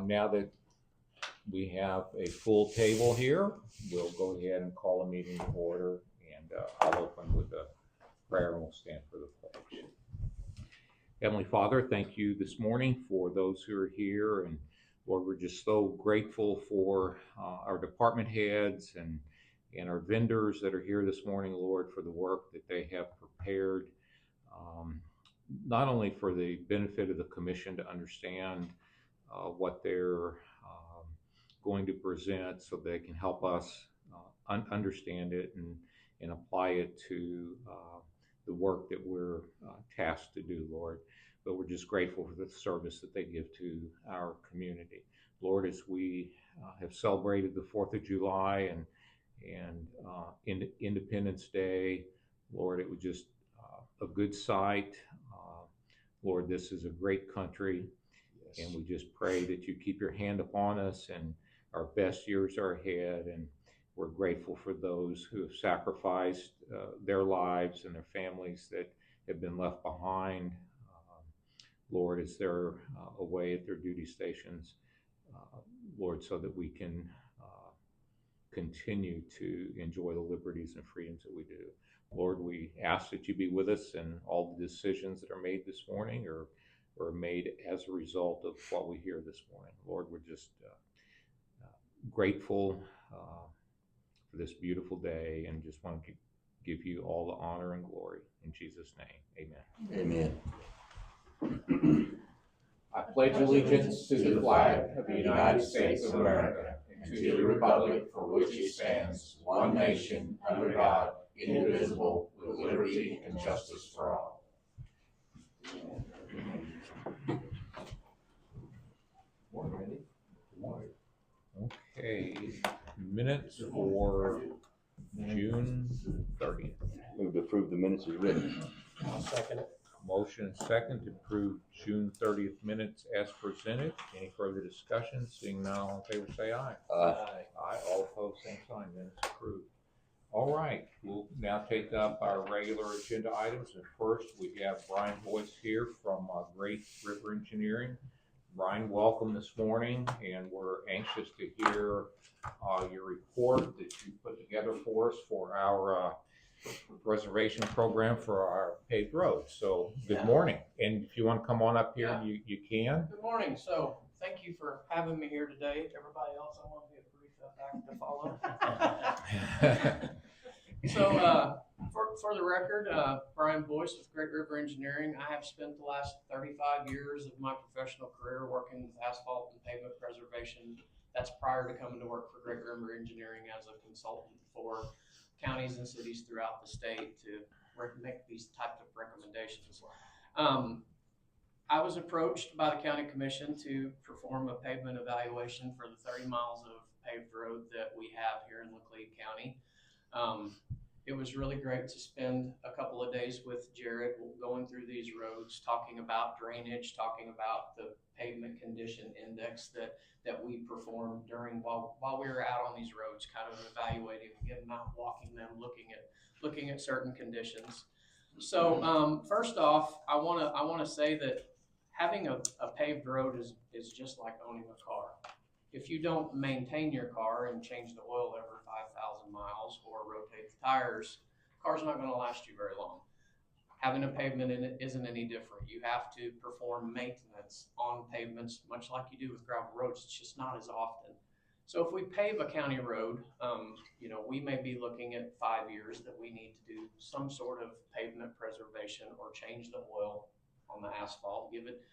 Now that we have a full table here, we'll go ahead and call a meeting to order, and I'll open with a prayer and we'll stand for the pledge. Heavenly Father, thank you this morning for those who are here, and Lord, we're just so grateful for our department heads and our vendors that are here this morning, Lord, for the work that they have prepared, not only for the benefit of the commission to understand what they're going to present so they can help us understand it and apply it to the work that we're tasked to do, Lord. But we're just grateful for the service that they give to our community. Lord, as we have celebrated the 4th of July and Independence Day, Lord, it was just a good sight. Lord, this is a great country, yes. And we just pray that you keep your hand upon us, and our best years are ahead, and we're grateful for those who have sacrificed their lives and their families that have been left behind, Lord, as they're away at their duty stations, Lord, so that we can continue to enjoy the liberties and freedoms that we do. Lord, we ask that you be with us in all the decisions that are made this morning or made as a result of what we hear this morning. Lord, we're just grateful for this beautiful day, and just want to give you all the honor and glory. In Jesus' name, amen. Amen. I pledge allegiance to the flag of the United States of America and to the republic for which it stands, one nation, under God, indivisible, with liberty and justice for all. Okay, minutes for June 30th. Move to approve the minutes as written. I'll second it. Motion and second to approve June 30th minutes as presented. Any further discussion? Seeing none, all in favor say aye. Aye. Aye. All opposed, same sign. Minutes approved. All right, we'll now take up our regular agenda items. And first, we have Bryan Boyce here from Great River Engineering. Bryan, welcome this morning, and we're anxious to hear your report that you put together for us for our reservation program for our paved roads. So good morning, and if you want to come on up here, you can. Good morning. So thank you for having me here today. Everybody else, I want to be a brief act to follow. So for the record, Bryan Boyce with Great River Engineering. I have spent the last 35 years of my professional career working with asphalt and pavement preservation. That's prior to coming to work for Great River Engineering as a consultant for counties and cities throughout the state to make these types of recommendations. I was approached by the county commission to perform a pavement evaluation for the 30 miles of paved road that we have here in Laclede County. It was really great to spend a couple of days with Jerrod going through these roads, talking about drainage, talking about the pavement condition index that we performed while we were out on these roads, kind of evaluating, again, not walking them, looking at certain conditions. So first off, I want to say that having a paved road is just like owning a car. If you don't maintain your car and change the oil every 5,000 miles or rotate the tires, the car's not going to last you very long. Having a pavement in it isn't any different. You have to perform maintenance on pavements, much like you do with gravel roads. It's just not as often. So if we pave a county road, we may be looking at 5 years that we need to do some sort of pavement preservation or change the oil on the asphalt, give it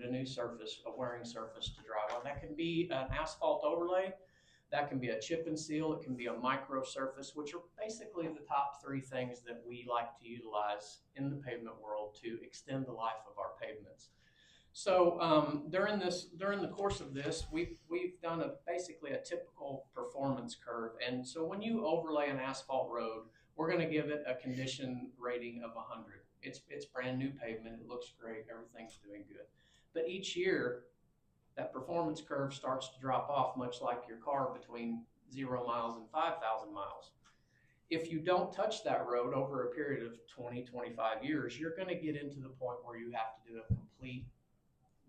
a new surface, a wearing surface to drive on. That can be an asphalt overlay, that can be a chip and seal, it can be a micro surface, which are basically the top 3 things that we like to utilize in the pavement world to extend the life of our pavements. So during the course of this, we've done basically a typical performance curve. And so when you overlay an asphalt road, we're going to give it a condition rating of 100. It's brand new pavement. It looks great. Everything's doing good. But each year, that performance curve starts to drop off, much like your car between 0 miles and 5,000 miles. If you don't touch that road over a period of 20, 25 years, you're going to get into the point where you have to do a complete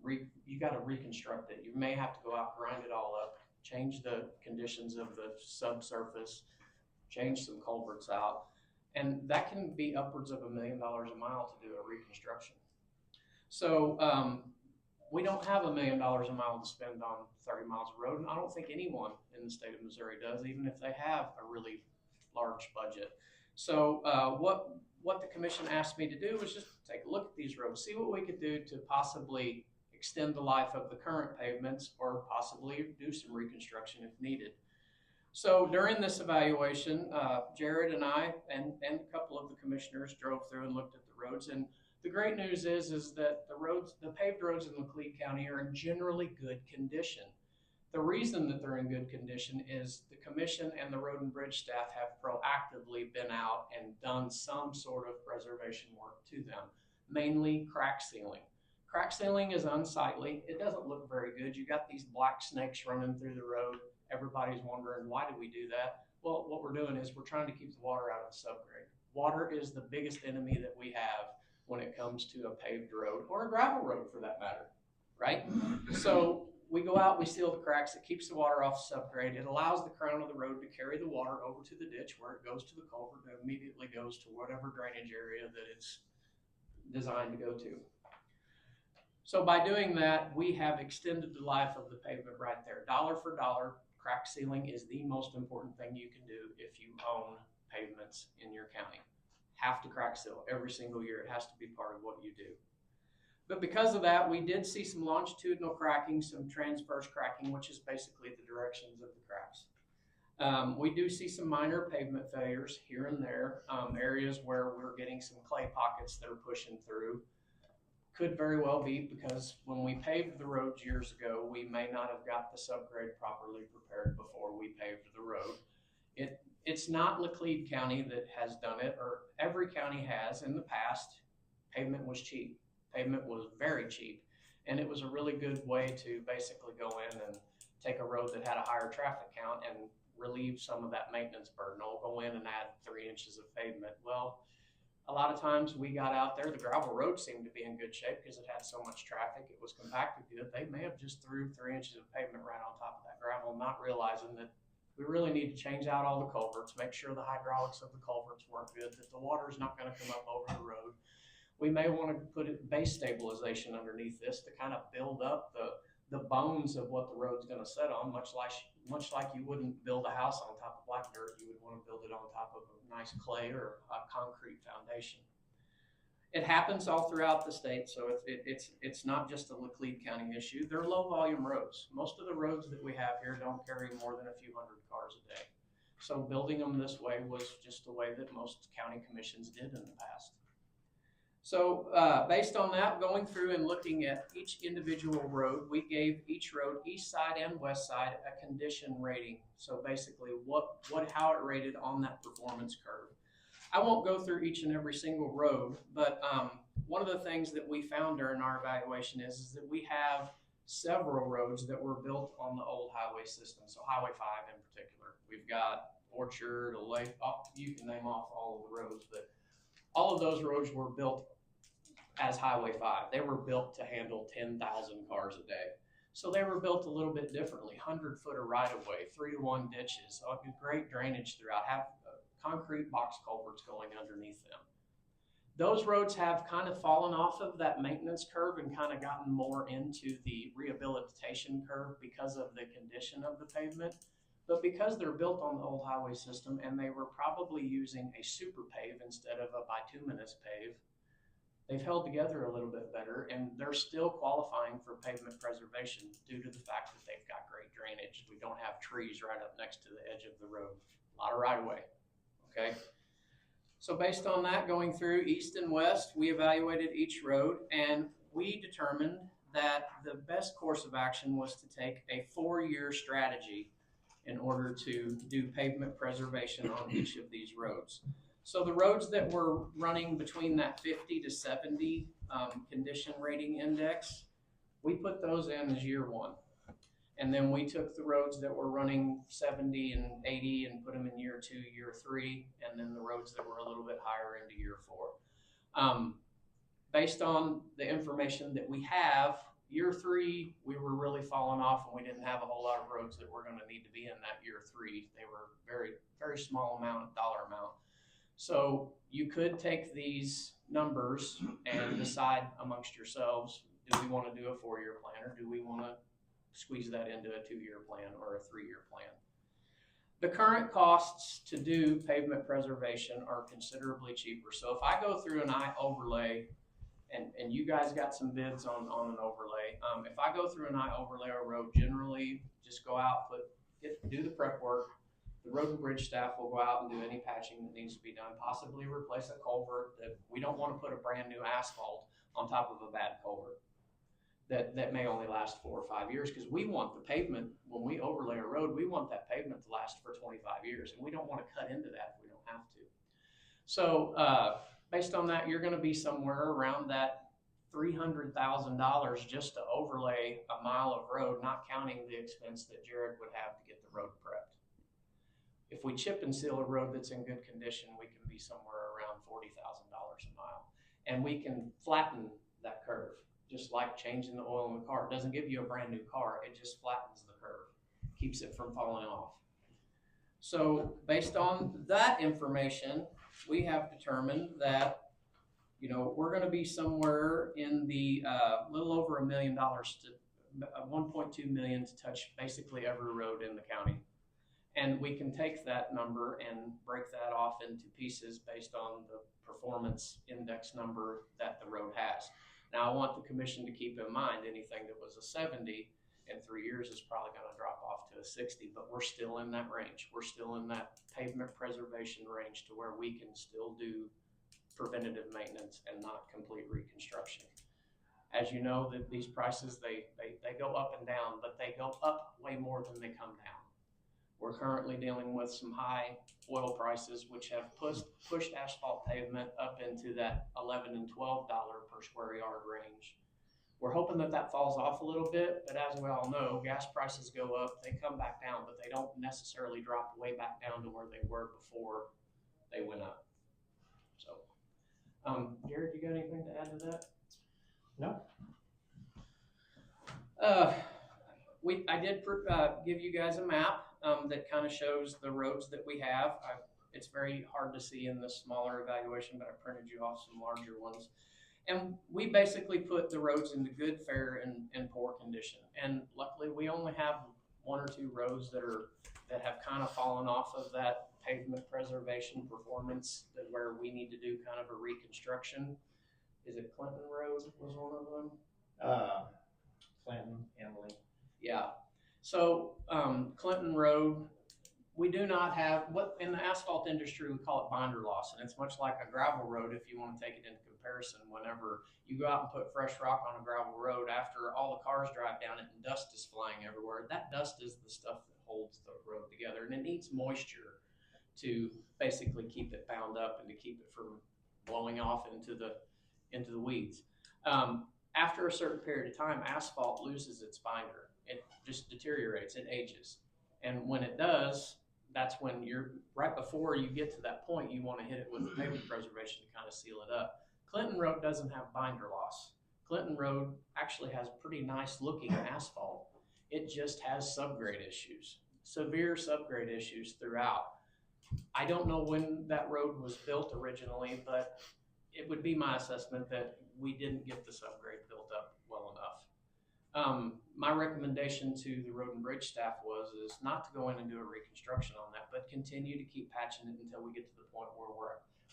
you got to reconstruct it. You may have to go out, grind it all up, change the conditions of the subsurface, change some culverts out, and that can be upwards of $1 million a mile to do a reconstruction. So we don't have $1 million a mile to spend on 30 miles of road, and I don't think anyone in the state of Missouri does, even if they have a really large budget. So what the commission asked me to do was just take a look at these roads, see what we could do to possibly extend the life of the current pavements or possibly do some reconstruction if needed. So during this evaluation, Jerrod and I and a couple of the commissioners drove through and looked at the roads. And the great news is that the paved roads in Laclede County are in generally good condition. The reason that they're in good condition is the commission and the road and bridge staff have proactively been out and done some sort of preservation work to them, mainly crack sealing. Crack sealing is unsightly. It doesn't look very good. You got these black snakes running through the road. Everybody's wondering, why do we do that? Well, what we're doing is we're trying to keep the water out of the subgrade. Water is the biggest enemy that we have when it comes to a paved road or a gravel road for that matter, right? So we go out, we seal the cracks, it keeps the water off the subgrade, it allows the crown of the road to carry the water over to the ditch where it goes to the culvert and immediately goes to whatever drainage area that it's designed to go to. So by doing that, we have extended the life of the pavement right there. Dollar for dollar, crack sealing is the most important thing you can do if you own pavements in your county. Have to crack seal every single year. It has to be part of what you do. But because of that, we did see some longitudinal cracking, some transverse cracking, which is basically the directions of the cracks. We do see some minor pavement failures here and there, areas where we're getting some clay pockets that are pushing through. Could very well be because when we paved the roads years ago, we may not have got the subgrade properly prepared before we paved the road. It's not Laclede County that has done it, or every county has in the past. Pavement was cheap. Pavement was very cheap, and it was a really good way to basically go in and take a road that had a higher traffic count and relieve some of that maintenance burden. I'll go in and add 3 inches of pavement. Well, a lot of times we got out there, the gravel road seemed to be in good shape because it had so much traffic, it was compacted good. They may have just threw 3 inches of pavement right on top of that gravel, not realizing that we really need to change out all the culverts, make sure the hydraulics of the culverts work good, that the water is not going to come up over the road. We may want to put base stabilization underneath this to kind of build up the bones of what the road's going to set on, much like you wouldn't build a house on top of black dirt. You would want to build it on top of a nice clay or a concrete foundation. It happens all throughout the state, so it's not just a Laclede County issue. They're low volume roads. Most of the roads that we have here don't carry more than a few hundred cars a day. So building them this way was just the way that most county commissions did in the past. So based on that, going through and looking at each individual road, we gave each road, east side and west side, a condition rating. So basically how it rated on that performance curve. I won't go through each and every single road, but one of the things that we found during our evaluation is that we have several roads that were built on the old highway system. So Highway 5 in particular. We've got Orchard, Lake, you can name off all of the roads, but all of those roads were built as Highway 5. They were built to handle 10,000 cars a day. So they were built a little bit differently, 100-footer right-of-way, 3-to-1 ditches, great drainage throughout, have concrete box culverts going underneath them. Those roads have kind of fallen off of that maintenance curve and kind of gotten more into the rehabilitation curve because of the condition of the pavement. But because they're built on the old highway system and they were probably using a super pave instead of a bituminous pave, they've held together a little bit better, and they're still qualifying for pavement preservation due to the fact that they've got great drainage. We don't have trees right up next to the edge of the road. A lot of right-of-way, okay? So based on that, going through east and west, we evaluated each road, and we determined that the best course of action was to take a 4-year strategy in order to do pavement preservation on each of these roads. So the roads that were running between that 50 to 70 condition rating index, we put those in as year 1. And then we took the roads that were running 70 and 80 and put them in year 2, year 3, and then the roads that were a little bit higher into year 4. Based on the information that we have, year 3, we were really falling off and we didn't have a whole lot of roads that were gonna need to be in that year 3. They were very, very small dollar amount. So you could take these numbers and decide amongst yourselves, do we wanna do a 4-year plan or do we wanna squeeze that into a 2-year plan or a 3-year plan? The current costs to do pavement preservation are considerably cheaper. So if I go through and I overlay, and you guys got some bids on an overlay. If I go through and I overlay a road, generally just go out, do the prep work. The road and bridge staff will go out and do any patching that needs to be done, possibly replace a culvert. That we don't want to put a brand new asphalt on top of a bad culvert that may only last 4 or 5 years, because we want the pavement, when we overlay a road, we want that pavement to last for 25 years, and we don't want to cut into that if we don't have to. So based on that, you're going to be somewhere around that $300,000 just to overlay a mile of road, not counting the expense that Jerrod would have to get the road prepped. If we chip and seal a road that's in good condition, we can be somewhere around $40,000 a mile. And we can flatten that curve, just like changing the oil in the car. It doesn't give you a brand new car, it just flattens the curve, keeps it from falling off. So based on that information, we have determined that, you know, we're going to be somewhere in the little over $1 million to 1.2 million to touch basically every road in the county. And we can take that number and break that off into pieces based on the performance index number that the road has. Now, I want the commission to keep in mind anything that was a 70 in 3 years is probably going to drop off to a 60, but we're still in that range. We're still in that pavement preservation range to where we can still do preventative maintenance and not complete reconstruction. As you know, that these prices, they go up and down, but they go up way more than they come down. We're currently dealing with some high oil prices, which have pushed asphalt pavement up into that $11 and $12 per square yard range. We're hoping that that falls off a little bit, but as we all know, gas prices go up, they come back down, but they don't necessarily drop way back down to where they were before they went up. So, Jerrod, you got anything to add to that? No. I did give you guys a map that kind of shows the roads that we have. It's very hard to see in the smaller evaluation, but I printed you off some larger ones. And we basically put the roads into good, fair, and poor condition. And luckily, we only have 1 or 2 roads that have kind of fallen off of that pavement preservation performance, where we need to do kind of a reconstruction. Is it Clinton Road was one of them? Clinton, Emily. Yeah. So Clinton Road, we do not have, what in the asphalt industry we call it binder loss, and it's much like a gravel road if you want to take it into comparison. Whenever you go out and put fresh rock on a gravel road, after all the cars drive down it and dust is flying everywhere, that dust is the stuff that holds the road together, and it needs moisture to basically keep it bound up and to keep it from blowing off into the weeds. After a certain period of time, asphalt loses its binder. It just deteriorates, it ages. And when it does, that's when you're, right before you get to that point, you want to hit it with pavement preservation to kind of seal it up. Clinton Road doesn't have binder loss. Clinton Road actually has pretty nice looking asphalt. It just has subgrade issues, severe subgrade issues throughout. I don't know when that road was built originally, but it would be my assessment that we didn't get the subgrade built up well enough. My recommendation to the road and bridge staff is not to go in and do a reconstruction on that, but continue to keep patching it until we get to the point where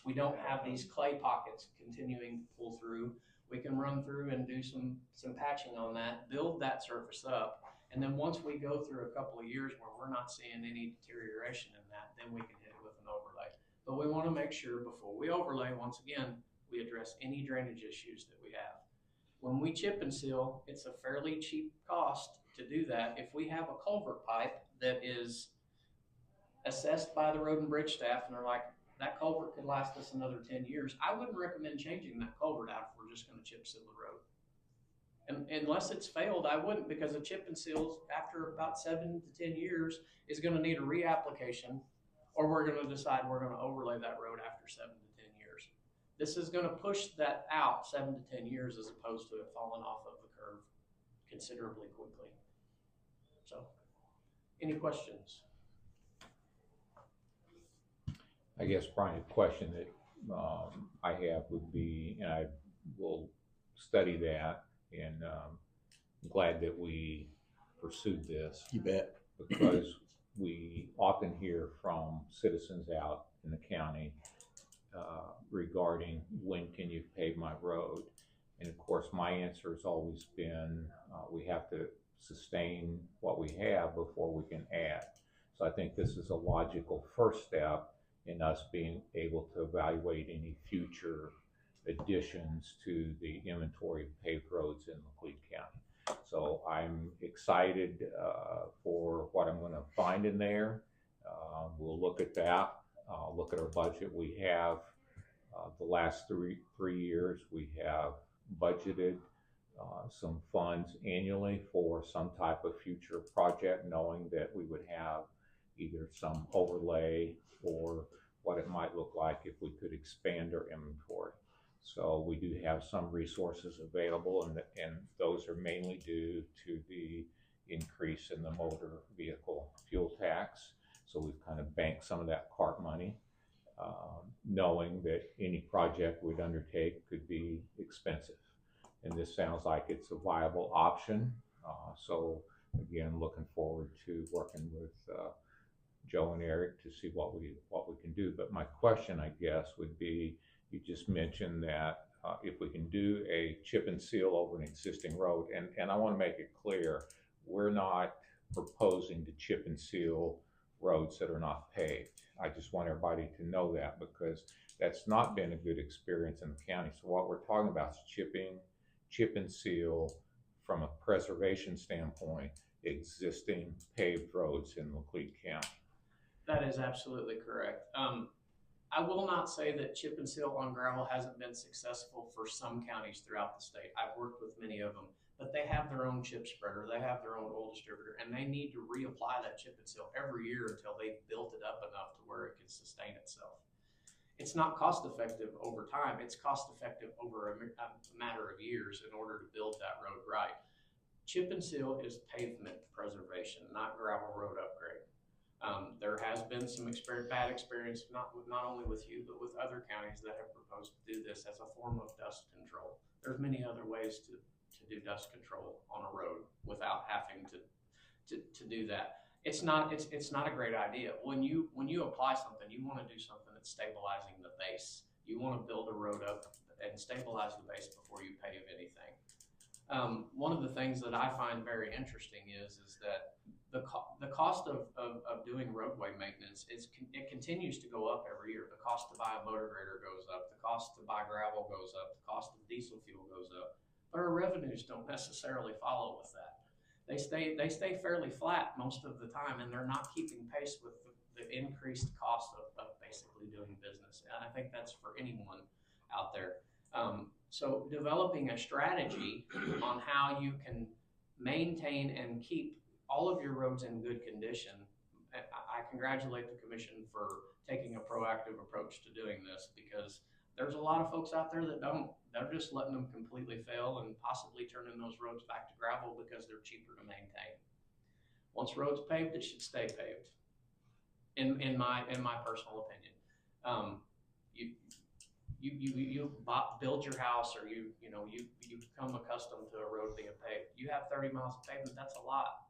we don't have these clay pockets continuing to pull through. We can run through and do some patching on that, build that surface up, and then once we go through a couple of years where we're not seeing any deterioration in that, then we can hit it with an overlay. But we want to make sure before we overlay, once again, we address any drainage issues that we have. When we chip and seal, it's a fairly cheap cost to do that. If we have a culvert pipe that is assessed by the road and bridge staff and they're like, that culvert could last us another 10 years, I wouldn't recommend changing that culvert out if we're just going to chip seal the road. And unless it's failed, I wouldn't, because a chip and seals after about 7 to 10 years is going to need a reapplication, or we're going to decide we're going to overlay that road after 7 to 10 years. This is going to push that out 7 to 10 years as opposed to it falling off of the curve. considerably quickly. So, any questions? I guess, Brian, a question that I have would be, and I will study that, and I'm glad that we pursued this, You bet. because we often hear from citizens out in the county regarding when can you pave my road. And of course, my answer has always been we have to sustain what we have before we can add. So I think this is a logical first step in us being able to evaluate any future additions to the inventory of paved roads in Laclede County. So I'm excited for what I'm going to find in there. We'll look at that, look at our budget. We have the last three years, we have budgeted some funds annually for some type of future project, knowing that we would have either some overlay or what it might look like if we could expand our inventory. So we do have some resources available, and those are mainly due to the increase in the motor vehicle fuel tax. So we've kind of banked some of that CART money, knowing that any project we'd undertake could be expensive. And this sounds like it's a viable option. So again, looking forward to working with Joe and Erik to see what we can do. But my question, I guess, would be, you just mentioned that if we can do a chip and seal over an existing road, and I want to make it clear, we're not proposing to chip and seal roads that are not paved. I just want everybody to know that, because that's not been a good experience in the county. So what we're talking about is chip and seal from a preservation standpoint, existing paved roads in Laclede County. That is absolutely correct. I will not say that chip and seal on gravel hasn't been successful for some counties throughout the state. I've worked with many of them, but they have their own chip spreader, they have their own oil distributor, and they need to reapply that chip and seal every year until they've built it up enough to where it can sustain itself. It's not cost effective over time, it's cost effective over a matter of years in order to build that road right. Chip and seal is pavement preservation, not gravel road upgrade. There has been some bad experience, not only with you, but with other counties that have proposed to do this as a form of dust control. There's many other ways to do dust control on a road without having to do that. It's not a great idea. When you apply something, you want to do something that's stabilizing the base. You want to build a road up and stabilize the base before you pave anything. One of the things that I find very interesting is that the cost of doing roadway maintenance it continues to go up every year. The cost to buy a motor grader goes up. The cost to buy gravel goes up. The cost of diesel fuel goes up. But our revenues don't necessarily follow with that. They stay fairly flat most of the time, and they're not keeping pace with the increased cost of basically doing business. And I think that's for anyone out there. So developing a strategy on how you can maintain and keep all of your roads in good condition. I congratulate the commission for taking a proactive approach to doing this, because there's a lot of folks out there that don't. They're just letting them completely fail and possibly turning those roads back to gravel because they're cheaper to maintain. Once roads paved, it should stay paved. In my personal opinion, you build your house, or you become accustomed to a road being paved. You have 30 miles of pavement. That's a lot.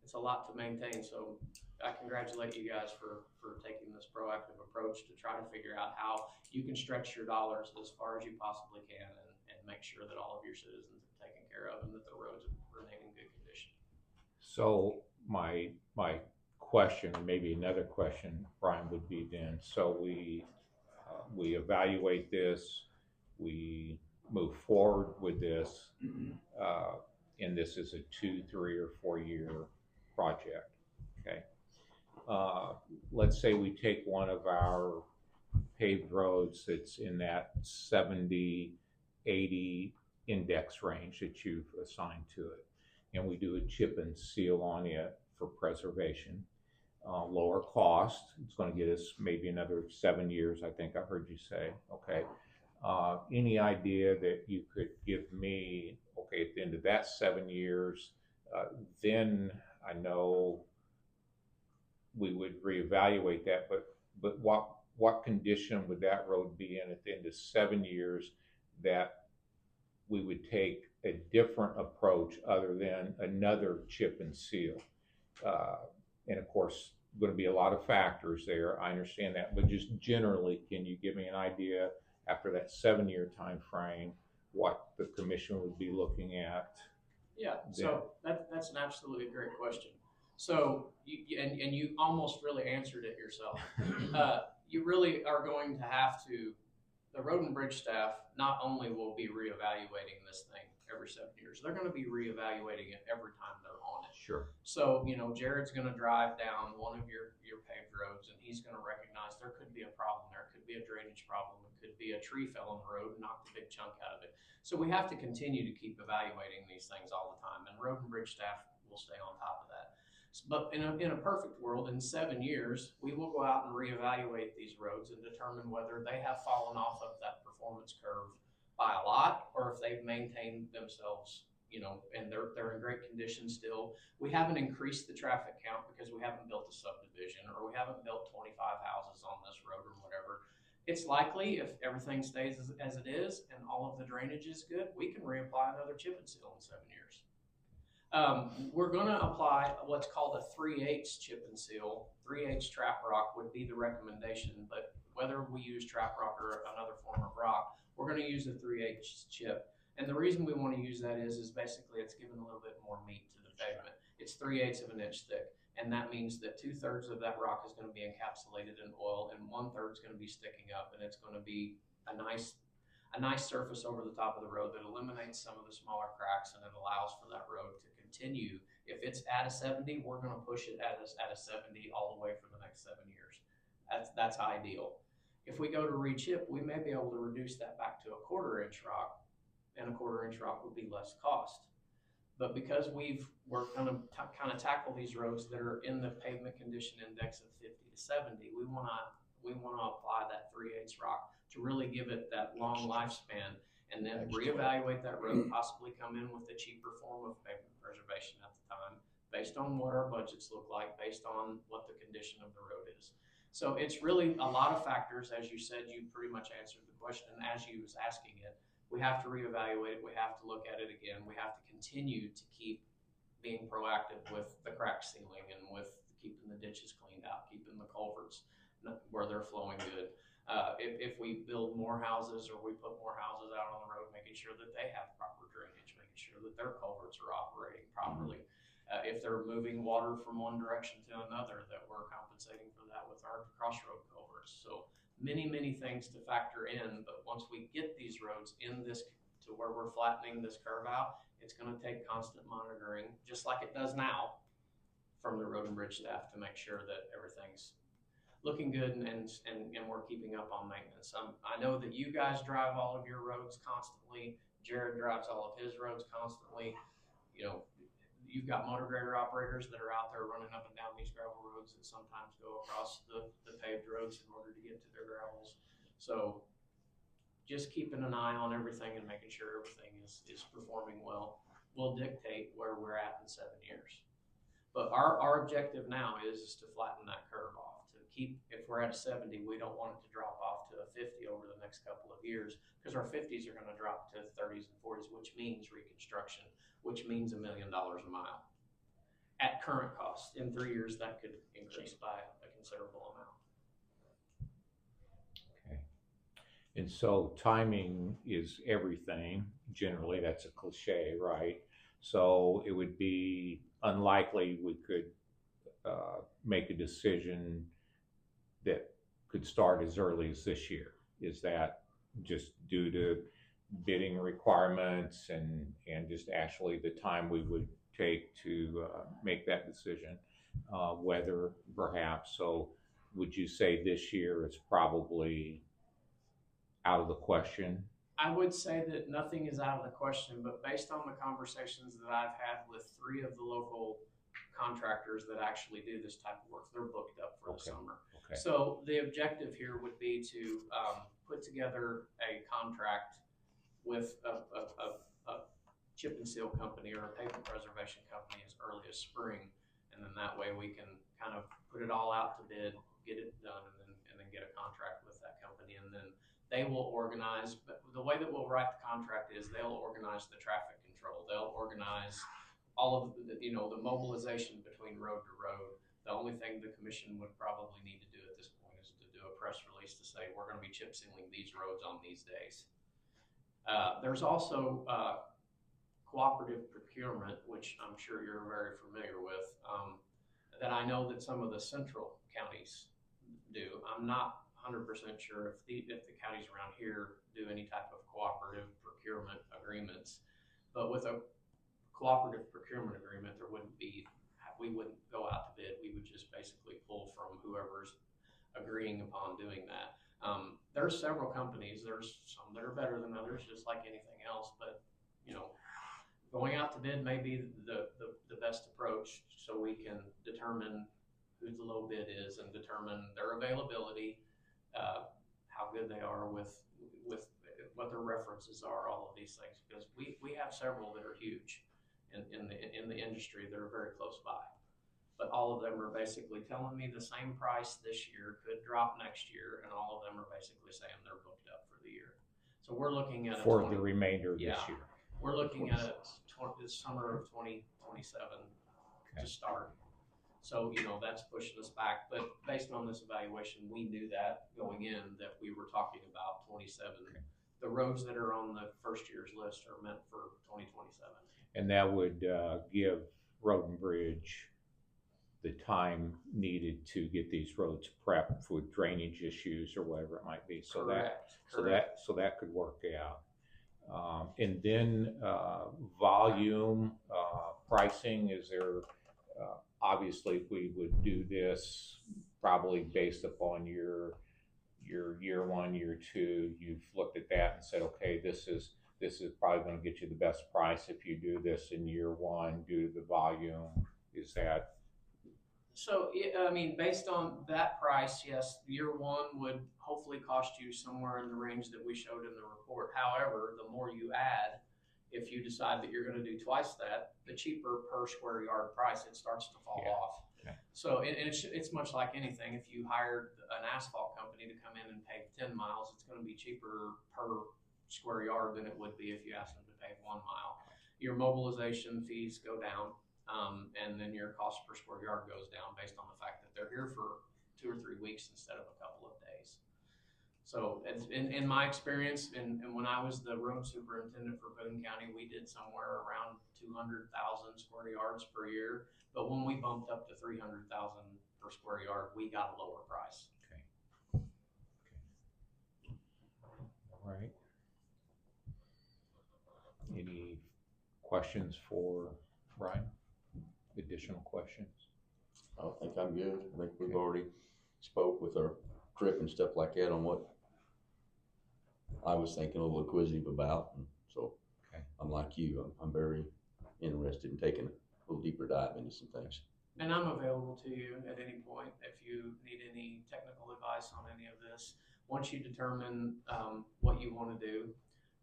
It's a lot to maintain. So I congratulate you guys for taking this proactive approach to try to figure out how you can stretch your dollars as far as you possibly can and make sure that all of your citizens are taken care of and that the roads remain in good condition. So my question, and maybe another question, Brian, would be then, so we evaluate this, we move forward with this, and this is a 2, 3, or 4 year project, okay? Let's say we take one of our paved roads that's in that 70, 80 index range that you've assigned to it, and we do a chip and seal on it for preservation. Lower cost, it's going to get us maybe another 7 years, I think I heard you say, okay? Any idea that you could give me, okay, okay, at the end of that 7 years, then I know we would reevaluate that, but what condition would that road be in at the end of 7 years that we would take a different approach other than another chip and seal? And of course, going to be a lot of factors there. I understand that, but just generally, can you give me an idea after that 7-year time frame what the commission would be looking at? Yeah, so that's an absolutely great question. So you almost really answered it yourself. You really are going to have to, the road and bridge staff not only will be reevaluating this thing every 7 years, they're going to be reevaluating it every time they're on it. Sure. So, Jerrod's going to drive down one of your paved roads and he's going to recognize there could be a problem there. It could be a drainage problem. It could be a tree fell on the road and knocked a big chunk out of it. So we have to continue to keep evaluating these things all the time, and road and bridge staff will stay on top of that. But in a perfect world, in 7 years, we will go out and reevaluate these roads and determine whether they have fallen off of that performance curve by a lot, or if they've maintained themselves, and they're in great condition still. We haven't increased the traffic count because we haven't built a subdivision, or we haven't built 25 houses on this road or whatever. It's likely if everything stays as it is and all of the drainage is good, we can reapply another chip and seal in 7 years. We're going to apply what's called a 3/8 chip and seal. 3/8 trap rock would be the recommendation, but whether we use trap rock or another form of rock, we're going to use a 3/8 chip. And the reason we want to use that is basically it's giving a little bit more meat to the pavement. It's 3/8 of an inch thick, and that means that 2/3 of that rock is going to be encapsulated in oil, and 1/3 is going to be sticking up, and it's going to be a nice surface over the top of the road that eliminates some of the smaller cracks, and it allows for that road to continue. If it's at a 70, we're going to push it at a 70 all the way for the next 7 years. That's ideal. If we go to re-chip, we may be able to reduce that back to a 1/4 inch rock, and a 1/4 inch rock would be less cost. But because we're going to kind of tackle these roads that are in the pavement condition index of 50 to 70, we want to apply that 3/8 rock to really give it that long lifespan, and then reevaluate that road, possibly come in with a cheaper form of pavement preservation at the time, based on what our budgets look like, based on what the condition of the road is. So it's really a lot of factors. As you said, you pretty much answered the question as you was asking it. We have to reevaluate it. We have to look at it again. We have to continue to keep being proactive with the crack sealing and with keeping the ditches cleaned out, keeping the culverts where they're flowing good. If we build more houses or we put more houses out on the road, making sure that they have proper drainage, making sure that their culverts are operating properly. If they're moving water from one direction to another, that we're compensating for that with our crossroad culverts. So many, many things to factor in, but once we get these roads in this to where we're flattening this curve out, it's going to take constant monitoring, just like it does now, from the road and bridge staff to make sure that everything's looking good and we're keeping up on maintenance. I know that you guys drive all of your roads constantly. Jerrod drives all of his roads constantly. You've got motor grader operators that are out there running up and down these gravel roads that sometimes go across the paved roads in order to get to their gravels. So just keeping an eye on everything and making sure everything is performing well will dictate where we're at in 7 years. But our objective now is to flatten that curve off, to keep, if we're at a 70, we don't want it to drop off to a 50 over the next couple of years, because our 50s are going to drop to 30s and 40s, which means reconstruction, which means $1 million a mile at current cost. In 3 years, that could increase by a considerable amount. Okay. And so timing is everything. Generally, that's a cliche, right? So it would be unlikely we could make a decision that could start as early as this year. Is that just due to bidding requirements and just actually the time we would take to make that decision, whether perhaps, so would you say this year is probably out of the question? I would say that nothing is out of the question, but based on the conversations that I've had with 3 of the local contractors that actually do this type of work, they're booked up for the summer. Okay. So the objective here would be to put together a contract with a chip and seal company or a pavement preservation company as early as spring. And then that way we can kind of put it all out to bid, get it done, and then get a contract with that company. And then they will organize, but the way that we'll write the contract is they'll organize the traffic control. They'll organize all of the, you know, the mobilization between road to road. The only thing the commission would probably need to do at this point is to do a press release to say, we're gonna be chip sealing these roads on these days. There's also cooperative procurement, which I'm sure you're very familiar with, that I know that some of the central counties do. I'm not 100% sure if the counties around here do any type of cooperative procurement agreements, but with a cooperative procurement agreement, we wouldn't go out to bid. We would just basically pull from whoever's agreeing upon doing that. There's several companies. There's some that are better than others, just like anything else, but you know, going out to bid may be the best approach, so we can determine who the low bid is and determine their availability, how good they are with what their references are, all of these things, because we have several that are huge in the industry that are very close by, but all of them are basically telling me the same price this year, could drop next year, and all of them are basically saying they're booked up for the year. So we're looking at For the remainder of this year. We're looking at the summer of 2027 to start. So, you know, that's pushing us back. But based on this evaluation, we knew that going in that we were talking about 27. Okay. The roads that are on the first year's list are meant for 2027. And that would give Road and Bridge the time needed to get these roads prepped with drainage issues or whatever it might be. So that could work out. And then volume pricing, is there, obviously we would do this probably based upon your year one, year two, you've looked at that and said, okay, this is probably going to get you the best price if you do this in year one due to the volume. Is that? So, I mean, based on that price, yes, year one would hopefully cost you somewhere in the range that we showed in the report. However, the more you add, if you decide that you're going to do twice that, the cheaper per square yard price, it starts to fall off. Okay. So it's much like anything. If you hired an asphalt company to come in and pave 10 miles, it's going to be cheaper per square yard than it would be if you asked them to pave 1 mile. Your mobilization fees go down. And then your cost per square yard goes down based on the fact that they're here for 2 or 3 weeks instead of a couple of days. So in my experience, and when I was the road superintendent for Boone County, we did somewhere around 200,000 square yards per year. But when we bumped up to 300,000 per square yard, we got a lower price. Okay. All right. Any questions for Bryan? Additional questions? I don't think I'm good. I think we've already spoke with our trip and stuff like that on what I was thinking, a little inquisitive about. And so I'm like you, I'm very interested in taking a little deeper dive into some things. And I'm available to you at any point if you need any technical advice on any of this. Once you determine what you want to do,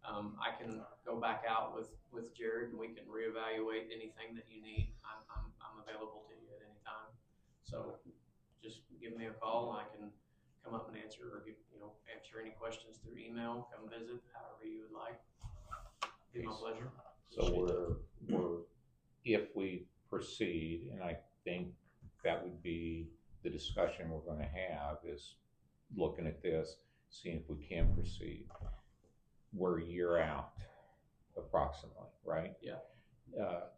I can go back out with Jerrod and we can reevaluate anything that you need. I'm available to you at any time. So just give me a call and I can come up and answer answer any questions through email, come visit, however you would like. It'd be my pleasure. So we're if we proceed, and I think that would be the discussion we're going to have, is looking at this, seeing if we can proceed. We're a year out, approximately, right? Yeah.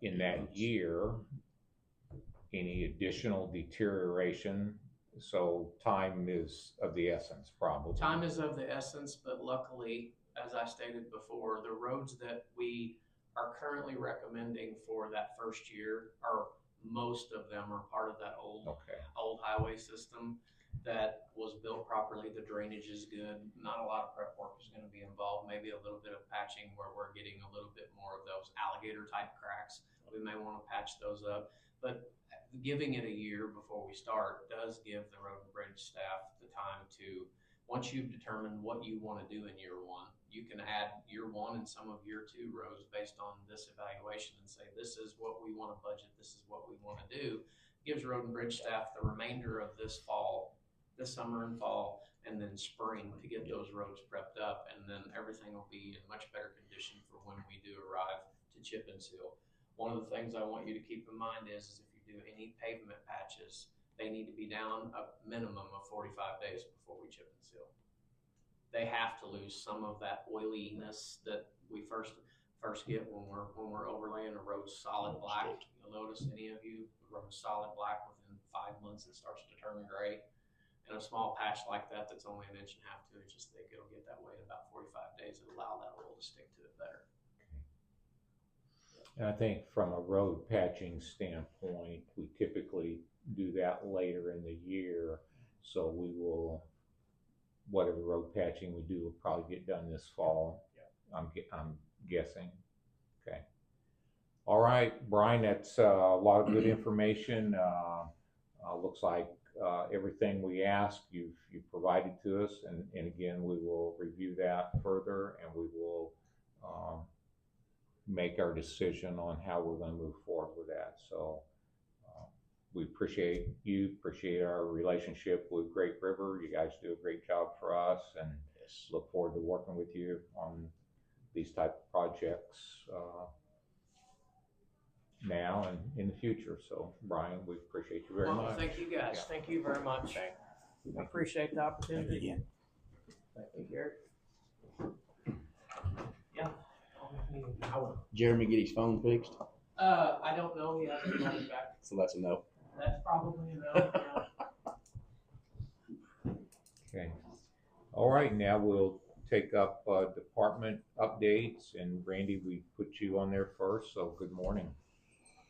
In that year, any additional deterioration? So time is of the essence, probably. Time is of the essence, but luckily, as I stated before, the roads that we are currently recommending for that first year most of them are part of that old highway system that was built properly. The drainage is good. Not a lot of prep work is going to be involved. Maybe a little bit of patching where we're getting a little bit more of those alligator type cracks. We may want to patch those up, but giving it a year before we start does give the road and bridge staff the time to once you've determined what you want to do in year one, you can add year one and some of year two roads based on this evaluation and say, this is what we want to budget, this is what we want to do. Gives road and bridge staff the remainder of this summer and fall, and then spring to get those roads prepped up, and then everything will be in much better condition for when we do arrive to chip and seal. One of the things I want you to keep in mind is if you do any pavement patches, they need to be down a minimum of 45 days before we chip and seal. They have to lose some of that oiliness that we first get when we're overlaying a road solid black. You'll notice, any of you, the road solid black, within 5 months it starts to turn gray. And a small patch like that that's only 1.5 to 2 inches thick, it'll get that way in about 45 days. It'll allow that oil to stick to it better. And I think from a road patching standpoint, we typically do that later in the year. So we will, whatever road patching we do will probably get done this fall. Yeah. I'm guessing. Okay. All right, Bryan, that's a lot of good information. Looks like everything we asked you've provided to us, and again, we will review that further, and we will make our decision on how we're going to move forward with that. So we appreciate you, appreciate our relationship with Great River. You guys do a great job for us, and look forward to working with you on these type of projects now and in the future. So Bryan, we appreciate you very much. Thank you guys. Yeah. Thank you very much. I appreciate the opportunity. Thank you, Jerrod. Yeah. Jeremy get his phone fixed? I don't know. He hasn't called me back. So that's a no. That's probably a no. Yeah. Okay. All right, now we'll take up department updates, and Randy, we put you on there first, so good morning.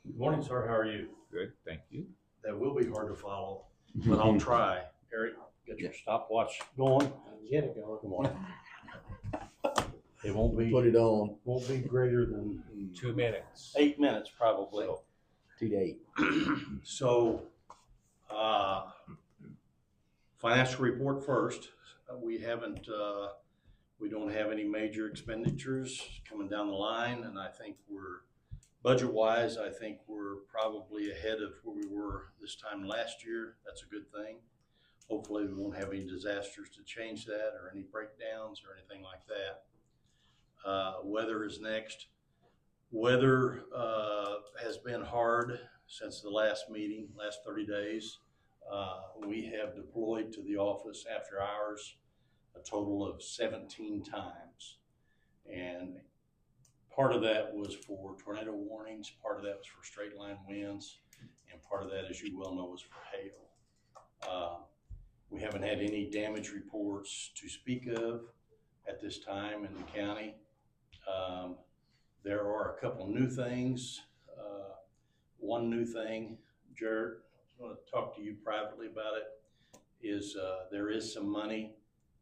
Good morning, sir. How are you? Good, thank you. That will be hard to follow, but I'll try. Erik, get your stopwatch going. Get it going. Good morning. It won't be Put it on. won't be greater than 2 minutes. 8 minutes probably. So, 2 to 8. So, financial report first. We don't have any major expenditures coming down the line, and I think budget-wise, I think we're probably ahead of where we were this time last year. That's a good thing. Hopefully we won't have any disasters to change that, or any breakdowns or anything like that. Weather is next. Weather has been hard since the last meeting, last 30 days. We have deployed to the office after hours a total of 17 times. And part of that was for tornado warnings, part of that was for straight line winds, and part of that, as you well know, was for hail. We haven't had any damage reports to speak of at this time in the county. There are a couple new things. One new thing, Jerrod, I want to talk to you privately about it, is there is some money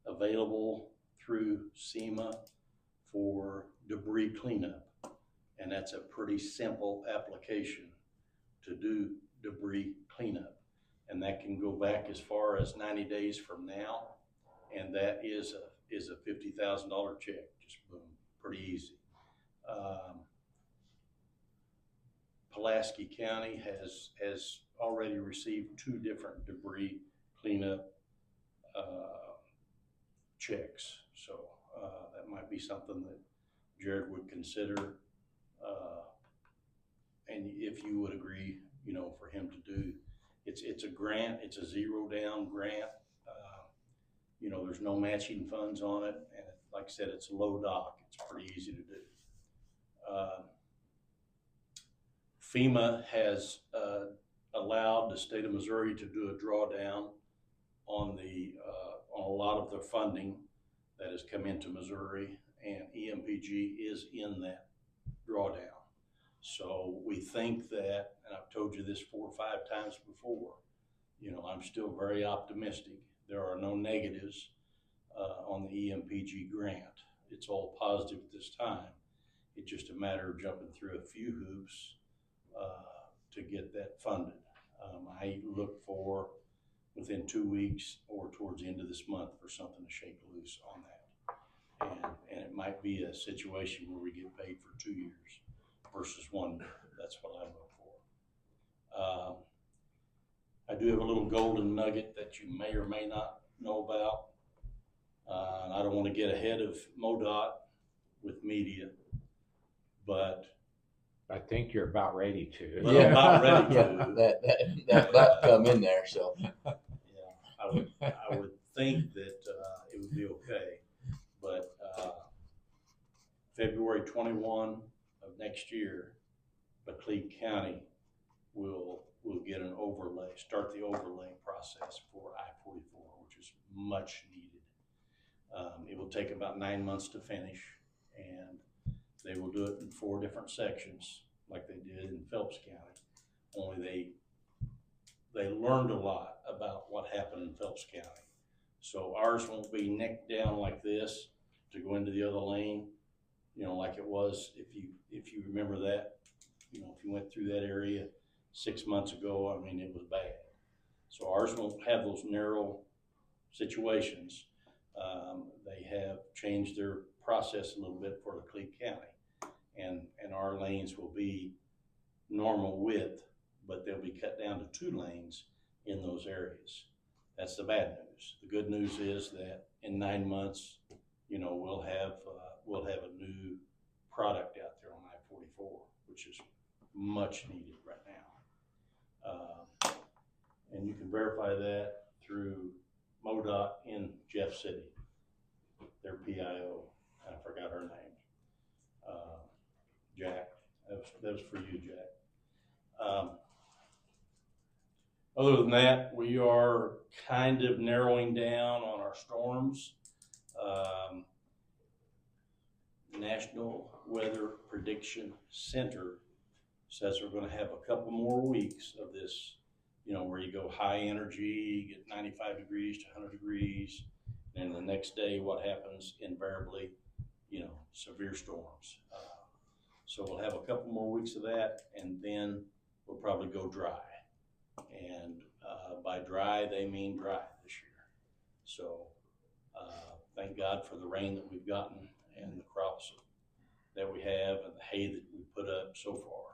available through SEMA for debris cleanup. And that's a pretty simple application to do debris cleanup. And that can go back as far as 90 days from now. And that is a $50,000 check, just boom, pretty easy. Pulaski County has already received 2 different debris cleanup checks. So that might be something that Jerrod would consider. And if you would agree, for him to do, it's a grant, it's a zero down grant. There's no matching funds on it. And like I said, it's low doc. It's pretty easy to do. FEMA has allowed the state of Missouri to do a drawdown on a lot of the funding that has come into Missouri, and EMPG is in that drawdown. So we think that, and I've told you this 4 or 5 times before, I'm still very optimistic. There are no negatives on the EMPG grant. It's all positive at this time. It's just a matter of jumping through a few hoops to get that funded. I look for within 2 weeks or towards the end of this month for something to shake loose on that. And it might be a situation where we get paid for 2 years versus 1 year. That's what I look for. I do have a little golden nugget that you may or may not know about. And I don't want to get ahead of MoDOT with media, but I think you're about ready to. Well, I'm about ready to. that come in there, so. Yeah, I would think that it would be okay, but February 21 of next year, Laclede County will get an overlay, start the overlay process for I-44, which is much needed. It will take about 9 months to finish, and they will do it in 4 different sections like they did in Phelps County, only they learned a lot about what happened in Phelps County. So ours won't be neck down like this to go into the other lane, you know, like it was, if you remember that, you know, if you went through that area 6 months ago, I mean, it was bad. So ours won't have those narrow situations. They have changed their process a little bit for Laclede County, and our lanes will be normal width, but they'll be cut down to 2 lanes in those areas. That's the bad news. The good news is that in 9 months, you know, we'll have a new product out there on I-44, which is much needed right now. And you can verify that through MoDOT in Jeff City, their PIO. I forgot her name. Jack. That was for you, Jack. Other than that, we are kind of narrowing down on our storms. National Weather Prediction Center says we're going to have a couple more weeks of this, you know, where you go high energy, you get 95 degrees to 100 degrees, and the next day what happens invariably, you know, severe storms. So we'll have a couple more weeks of that, and then we'll probably go dry. And by dry, they mean dry this year. So thank God for the rain that we've gotten and the crops that we have and the hay that we put up so far.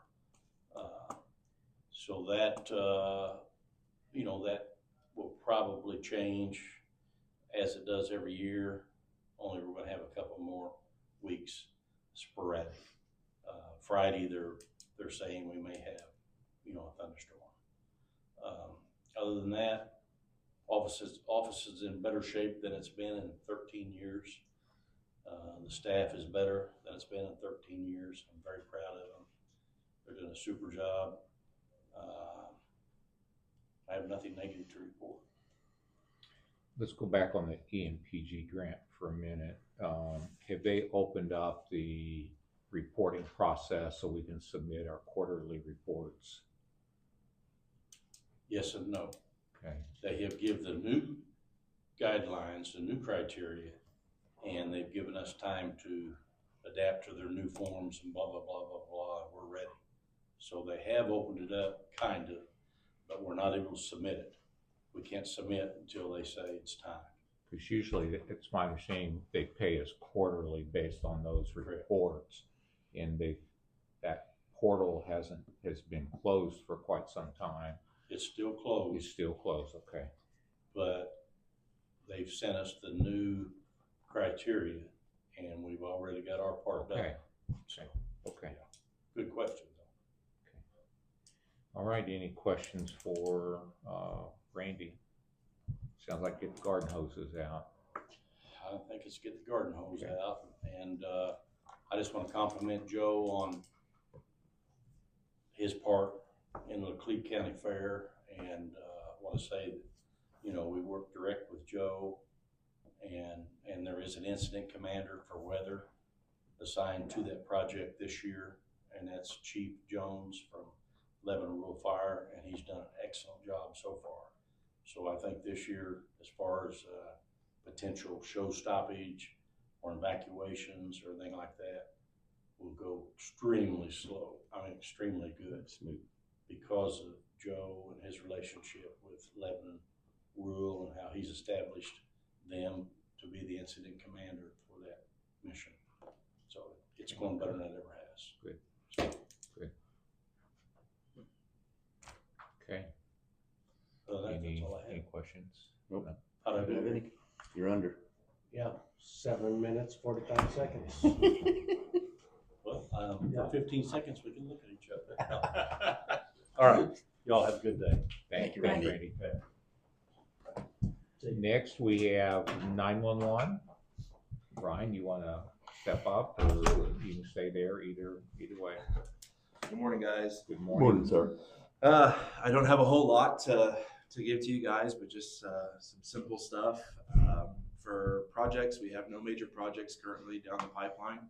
So that, you know, that will probably change as it does every year, only we're going to have a couple more weeks sporadic. Friday, they're saying we may have, you know, a thunderstorm. Other than that, office is in better shape than it's been in 13 years. The staff is better than it's been in 13 years. I'm very proud of them. They're doing a super job. I have nothing negative to report. Let's go back on the EMPG grant for a minute. Have they opened up the reporting process so we can submit our quarterly reports? Yes and no. Okay. They have given the new guidelines, the new criteria, and they've given us time to adapt to their new forms and blah, blah, blah, blah, blah. We're ready. So they have opened it up, kind of, but we're not able to submit it. We can't submit until they say it's time. Because usually it's my understanding they pay us quarterly based on those reports, and that portal has been closed for quite some time. It's still closed. It's still closed, okay. But they've sent us the new criteria, and we've already got our part done. Okay. So, Okay. yeah. Good question, though. All right, any questions for Randy? Sounds like get the garden hoses out. I think it's get the garden hose out, and I just want to compliment Joe on his part in the Laclede County Fair, and I want to say that, you know, we work direct with Joe, and there is an incident commander for weather assigned to that project this year, and that's Chief Jones from Lebanon Rural Fire, and he's done an excellent job so far. So I think this year, as far as potential show stoppage or evacuations or anything like that, will go extremely slow. I mean, extremely good, Smooth. because of Joe and his relationship with Lebanon rule and how he's established them to be the incident commander for that mission. So it's going better than it ever has. Good. So, Okay. that's Any all I have. questions? Nope. How'd I do? You're under. Yeah, 7 minutes, 45 seconds. Well, for 15 seconds, we can look at each other. All right, y'all have a good day. Thank you, Randy. Randy. Next, we have 911. Bryan, you want to step up, or you can stay there, either way. Good morning, guys. Good morning. sir. I don't have a whole lot to give to you guys, but just some simple stuff. For projects, we have no major projects currently down the pipeline.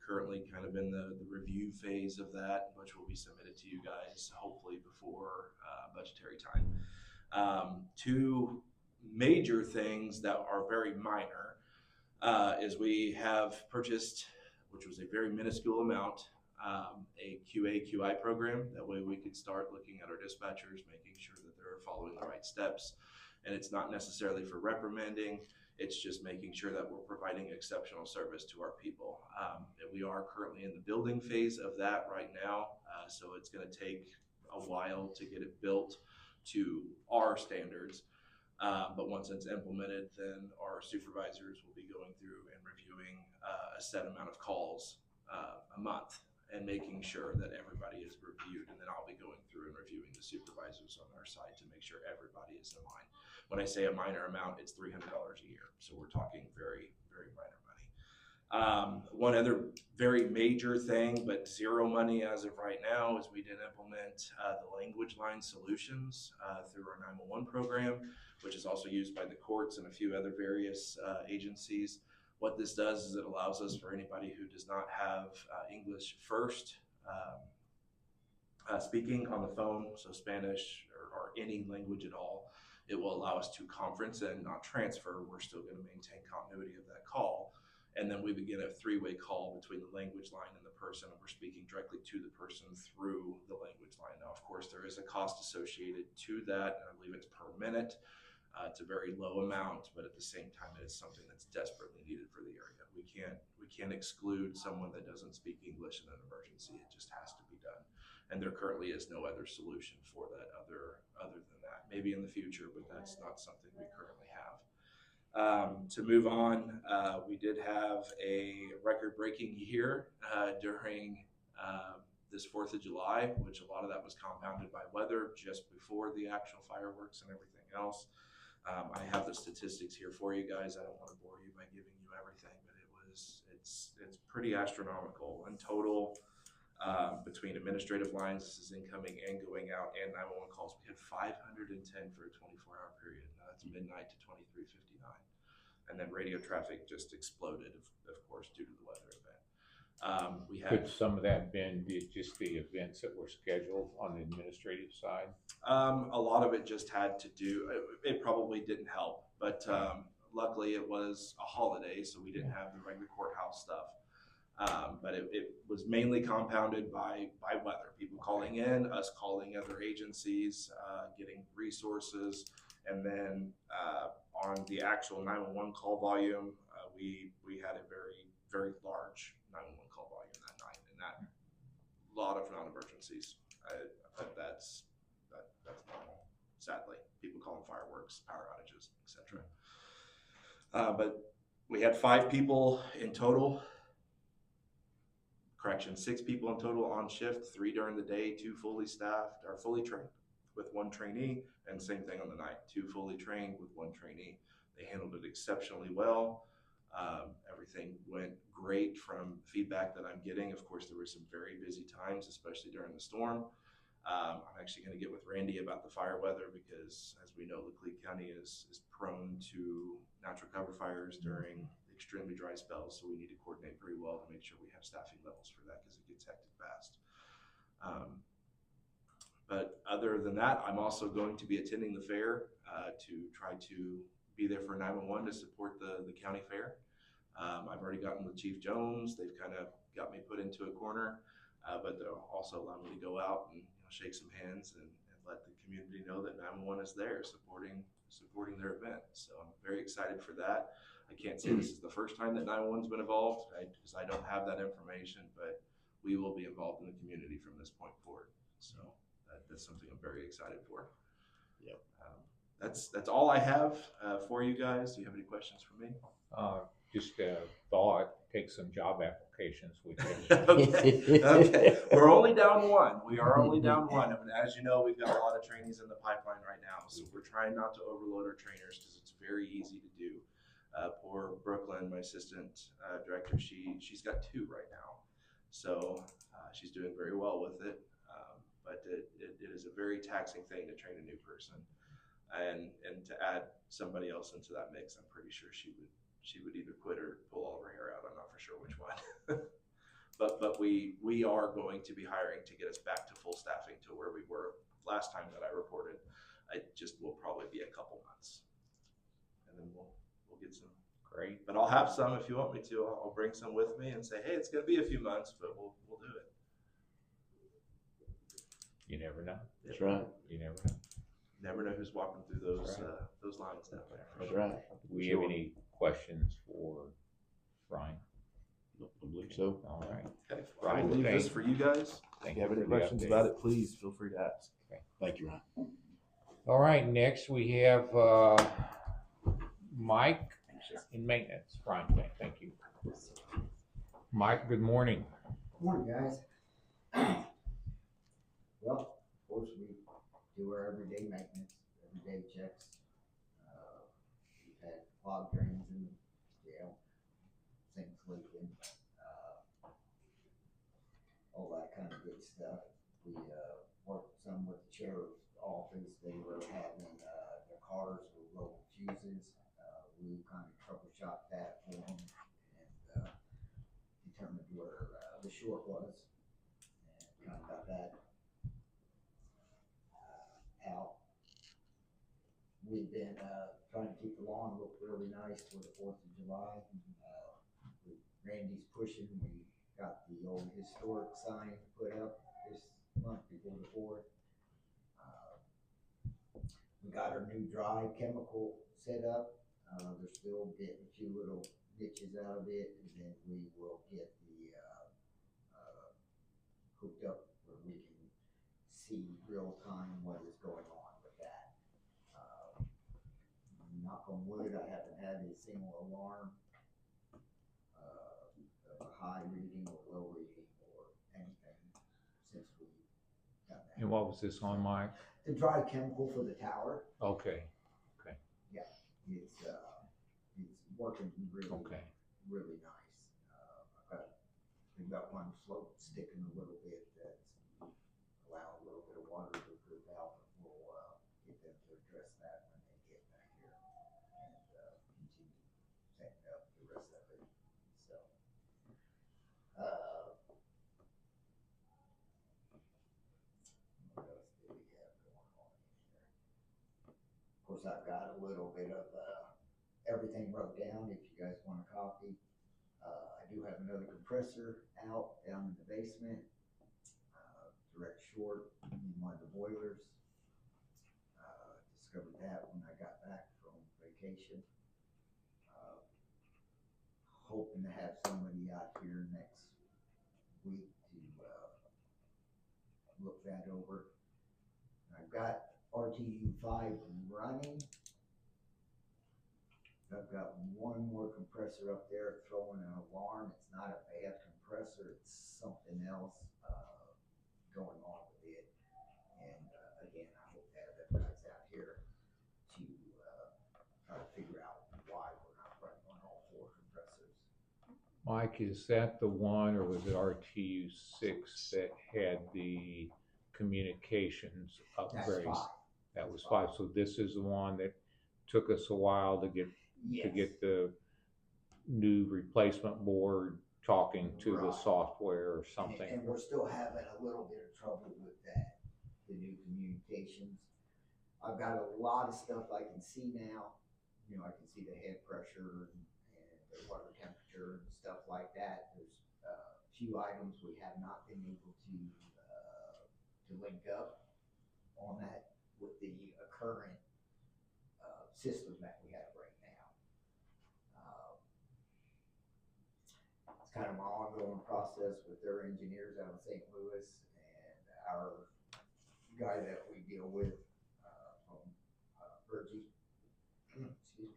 Currently kind of in the review phase of that, which will be submitted to you guys hopefully before budgetary time. Two major things that are very minor is we have purchased, which was a very minuscule amount, a QA/QI program. That way we could start looking at our dispatchers, making sure that they're following the right steps. And it's not necessarily for reprimanding, it's just making sure that we're providing exceptional service to our people. And we are currently in the building phase of that right now, so it's going to take a while to get it built to our standards. But once it's implemented, then our supervisors will be going through and reviewing a set amount of calls a month and making sure that everybody is reviewed. And then I'll be going through and reviewing the supervisors on our side to make sure everybody is in line. When I say a minor amount, it's $300 a year. So we're talking very, very minor money. One other very major thing, but zero money as of right now, is we did implement the language line solutions through our 911 program, which is also used by the courts and a few other various agencies. What this does is it allows us, for anybody who does not have English first speaking on the phone, so Spanish or any language at all, it will allow us to conference and not transfer. We're still going to maintain continuity of that call. And then we begin a three-way call between the language line and the person, and we're speaking directly to the person through the language line. Now, of course, there is a cost associated to that, and I believe it's per minute. It's a very low amount, but at the same time, it is something that's desperately needed for the area. We can't exclude someone that doesn't speak English in an emergency. It just has to be done. And there currently is no other solution for that other than that. Maybe in the future, but that's not something we currently have. To move on, we did have a record-breaking year during this 4th of July, which a lot of that was compounded by weather just before the actual fireworks and everything else. I have the statistics here for you guys. I don't want to bore you by giving you everything, but it's pretty astronomical. In total, between administrative lines, this is incoming and going out, and 911 calls, we had 510 for a 24-hour period. Now that's midnight to 23:59. And then radio traffic just exploded, of course, due to the weather event. We had Could some of that been just the events that were scheduled on the administrative side? a lot of it just had to do, it probably didn't help, but luckily it was a holiday, so we didn't have the regular courthouse stuff. But it was mainly compounded by weather. People calling in, us calling other agencies, getting resources, and then on the actual 911 call volume, we had a very, very large 911 call volume that night, and that lot of non-emergencies. That's normal. Sadly, people calling fireworks, power outages, etc. But we had 5 people in total. Correction, 6 people in total on shift, 3 during the day, 2 fully staffed or fully trained with 1 trainee, and same thing on the night, 2 fully trained with 1 trainee. They handled it exceptionally well. Everything went great from feedback that I'm getting. Of course, there were some very busy times, especially during the storm. I'm actually going to get with Randy about the fire weather because, as we know, Laclede County is prone to natural cover fires during extremely dry spells, so we need to coordinate very well to make sure we have staffing levels for that because it gets hectic fast. But other than that, I'm also going to be attending the fair to try to be there for 911 to support the county fair. I've already gotten with Chief Jones. They've kind of got me put into a corner, but they'll also allow me to go out and shake some hands and let the community know that 911 is there supporting their event. So I'm very excited for that. I can't say this is the first time that 911's been involved because I don't have that information, but we will be involved in the community from this point forward. So that's something I'm very excited for. Yep. That's all I have for you guys. Do you have any questions for me? Just a thought, take some job applications with you. Okay. We're only down one. We are only down one. I mean, as you know, we've got a lot of trainees in the pipeline right now, so we're trying not to overload our trainers because it's very easy to do. Poor Brooklyn, my assistant director, she's got 2 right now, so she's doing very well with it. But it is a very taxing thing to train a new person, and to add somebody else into that mix, I'm pretty sure she would either quit or pull all of her hair out. I'm not for sure which one. but we are going to be hiring to get us back to full staffing to where we were last time that I reported. It just will probably be a couple months, and then we'll get some. Great. But I'll have some if you want me to. I'll bring some with me and say, hey, it's going to be a few months, but we'll do it. You never know. That's right. You never know. Never know who's walking through those Right. those lines down there. That's right. Do we have any questions for Bryan? Don't believe so. All right. Okay. I Brian, will leave this thank- for you guys. Thank If you have any for the questions update. about it, please feel free to ask. Thank you, Ryan. All right, next we have Mike in maintenance. Brian, thank you. Mike, good morning. Morning, guys. Well, of course, we do our everyday maintenance, everyday checks. We've had clogged drains in the jail, sinks leaking, all that kind of good stuff. We worked some with the sheriff's office. They were having their cars with local fuses. We kind of troubleshot that for them and determined where the short was, and kind of got that out. We've been trying to keep the lawn look really nice for the 4th of July. Randy's pushing. We got the old historic sign put up this month before the 4th. We got our new dry chemical set up. They're still getting a few little niches out of it, and then we will get the hooked up where we can see real time what is going on with that. Knock on wood, I haven't had a single alarm of a high reading or low reading or anything since we got that. And what was this on, Mike? The dry chemical for the tower, Okay, it's working really, okay. really nice. We've got one slope sticking a little bit that's allowing a little bit of water to drip out, but we'll get them to address that when they get back here and continue setting up the rest of it. So, what else do we have going on in here? Of course, I've got a little bit of everything wrote down if you guys want a copy. I do have another compressor out down in the basement, direct short in one of the boilers. Discovered that when I got back from vacation. Hoping to have somebody out here next week to look that over. I've got RTU 5 running. I've got one more compressor up there throwing an alarm. It's not a bad compressor, it's something else going on with it. And again, I hope to have them guys out here to try to figure out why we're not running on all 4 compressors. Mike, is that the one, or was it RTU 6 that had the communications That's upgrades? 5. That was 5. So this is the one that took us a while to get Yes. the new replacement board talking to the Right. software or something. And we're still having a little bit of trouble with that, the new communications. I've got a lot of stuff I can see now. You know, I can see the head pressure and the water temperature and stuff like that. There's a few items we have not been able to link up on that with the current system that we have right now. It's kind of my ongoing process with their engineers out of St. Louis and our guy that we deal with from Virgie. Excuse me.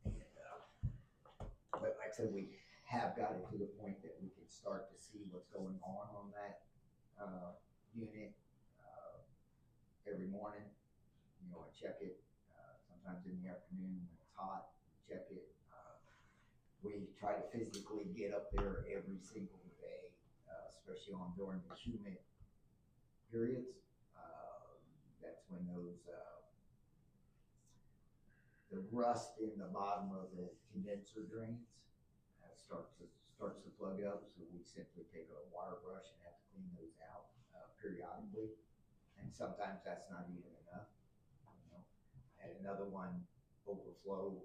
And, but like I said, we have got it to the point that we can start to see what's going on that unit every morning. You know, I check it sometimes in the afternoon when it's hot. Check it. We try to physically get up there every single day, especially during the humid periods. That's when those the rust in the bottom of the condenser drains starts to plug up. So we simply take a wire brush and have to clean those out periodically. And sometimes that's not even enough. You know, I had another one overflow.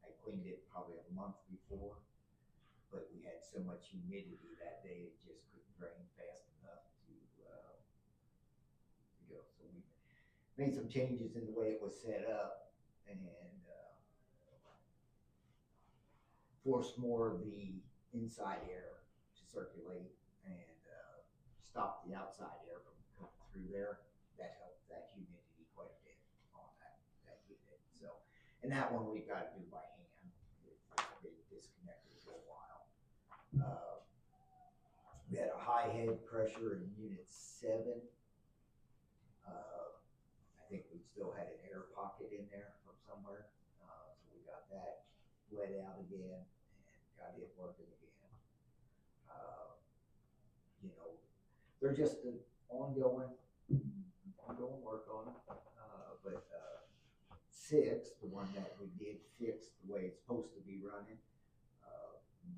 I cleaned it probably a month before, but we had so much humidity that day it just couldn't drain fast enough to go. So we made some changes in the way it was set up and forced more of the inside air to circulate and stop the outside air from coming through there. That helped that humidity quite a bit on that unit. So, and that one we've got to do by hand. It's been disconnected for a while. We had a high head pressure in unit 7. I think we still had an air pocket in there from somewhere. So we got that let out again and got it working again. You know, they're just an ongoing work on it. But 6, the one that we did fix the way it's supposed to be running,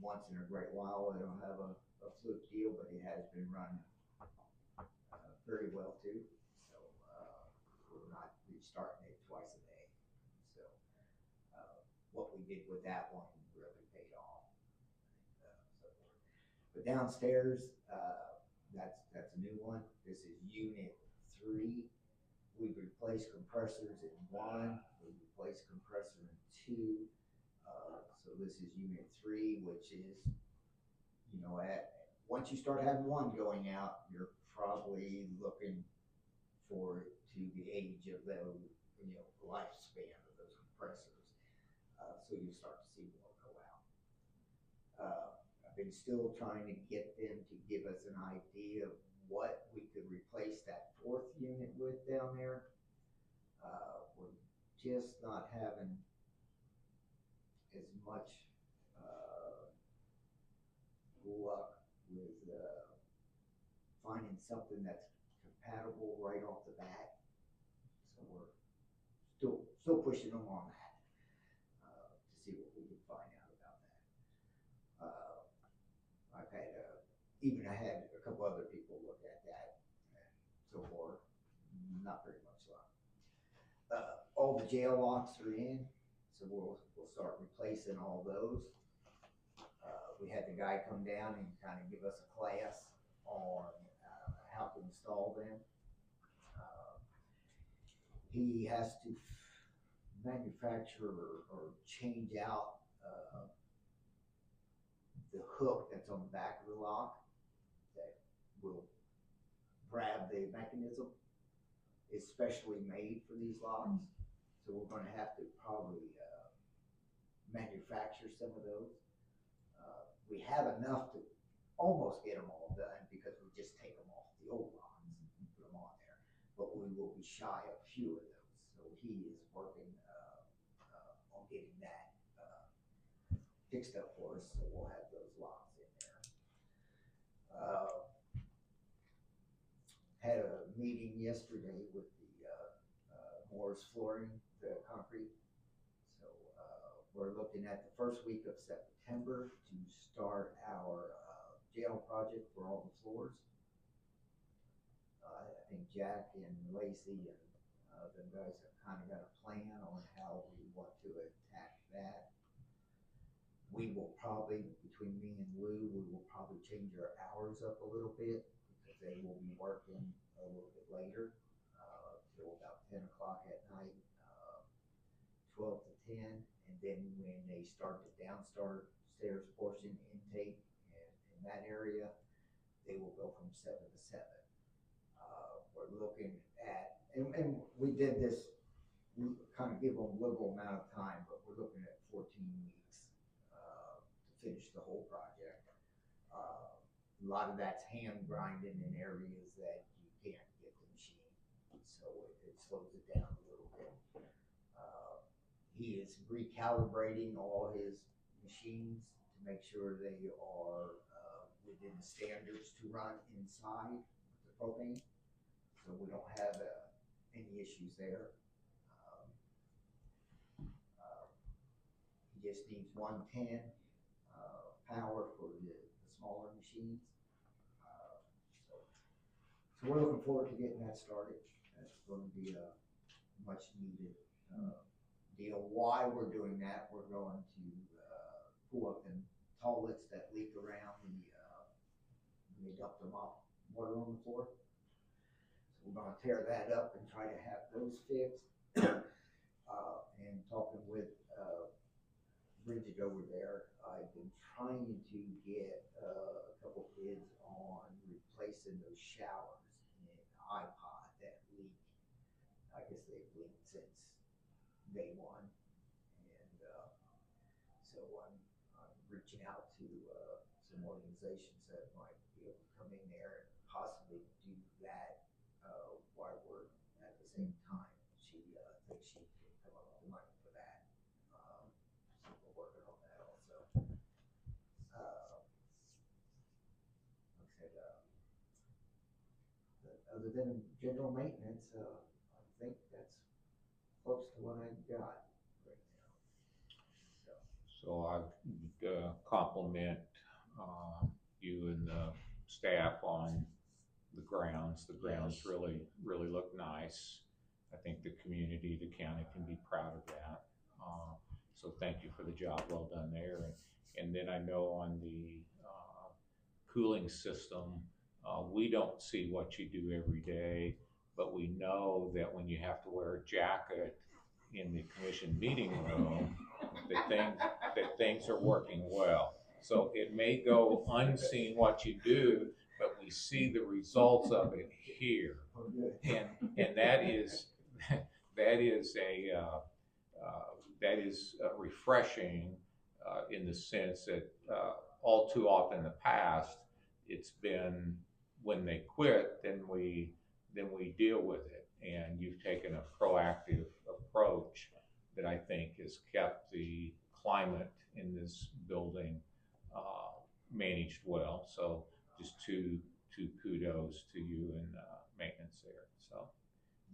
once in a great while it'll have a fluke deal, but it has been running very well too. So we're not restarting it twice a day. So what we did with that one really paid off. But downstairs, that's a new one. This is unit 3. We've replaced compressors in 1. We've replaced compressor in 2. So this is unit 3, which is, you know, once you start having one going out, you're probably looking for it to the age of those, you know, lifespan of those compressors. So you start to see more go out. I've been still trying to get them to give us an idea of what we could replace that 4th unit with down there. We're just not having as much luck with finding something that's compatible right off the bat. So we're still pushing them on that to see what we can find out about that. I've had I had a couple other people look at that, and so far, not very much luck. All the jail locks are in, so we'll start replacing all those. We had the guy come down and kind of give us a class on how to install them. He has to manufacture or change out the hook that's on the back of the lock that will grab the mechanism. It's specially made for these locks, so we're going to have to probably manufacture some of those. We have enough to almost get them all done because we just take them off the old locks and put them on there, but we will be shy of a few of those. So he is working on getting that fixed up for us, so we'll have those locks in there. Had a meeting yesterday with the Morris flooring, the concrete. So we're looking at the first week of September to start our jail project for all the floors. I think Jack and Lacey and the guys have kind of got a plan on how we want to attack that. We will probably, between me and Lou, we will probably change our hours up a little bit because they will be working a little bit later. till about 10 o'clock at night, 12 to 10. And then when they start the downstairs portion intake in that area, they will go from 7 to 7. We're looking at, and we did this, we kind of give them a liberal amount of time, but we're looking at 14 weeks to finish the whole project. A lot of that's hand grinding in areas that you can't get the machine, so it slows it down a little bit. He is recalibrating all his machines to make sure they are within the standards to run inside with the propane, so we don't have any issues there. He just needs 110 power for the smaller machines. So we're looking forward to getting that started. That's going to be a much needed deal. Why we're doing that, we're going to pull up them toilets that leak around when they dump them off water on the floor. So we're going to tear that up and try to have those fixed. And talking with Bridget over there, I've been trying to get a couple bids on replacing those showers in iPod that leak. I guess they've leaked since day one, and so I'm reaching out to some organizations that might be able to come in there and possibly do that while we're at the same time. She thinks she can come up with the money for that. So we're working on that also. Like I said, other than general maintenance, I think that's close to what I've got right now. So I would compliment you and the staff on the grounds. The grounds really look nice. I think the community, the county can be proud of that. So thank you for the job well done there. And then I know on the cooling system, we don't see what you do every day, but we know that when you have to wear a jacket in the commission meeting room, that things are working well. So it may go unseen what you do, but we see the results of it here, and that is refreshing in the sense that all too often in the past it's been when they quit, then we deal with it, and you've taken a proactive approach that I think has kept the climate in this building managed well. So just two kudos to you and maintenance there. So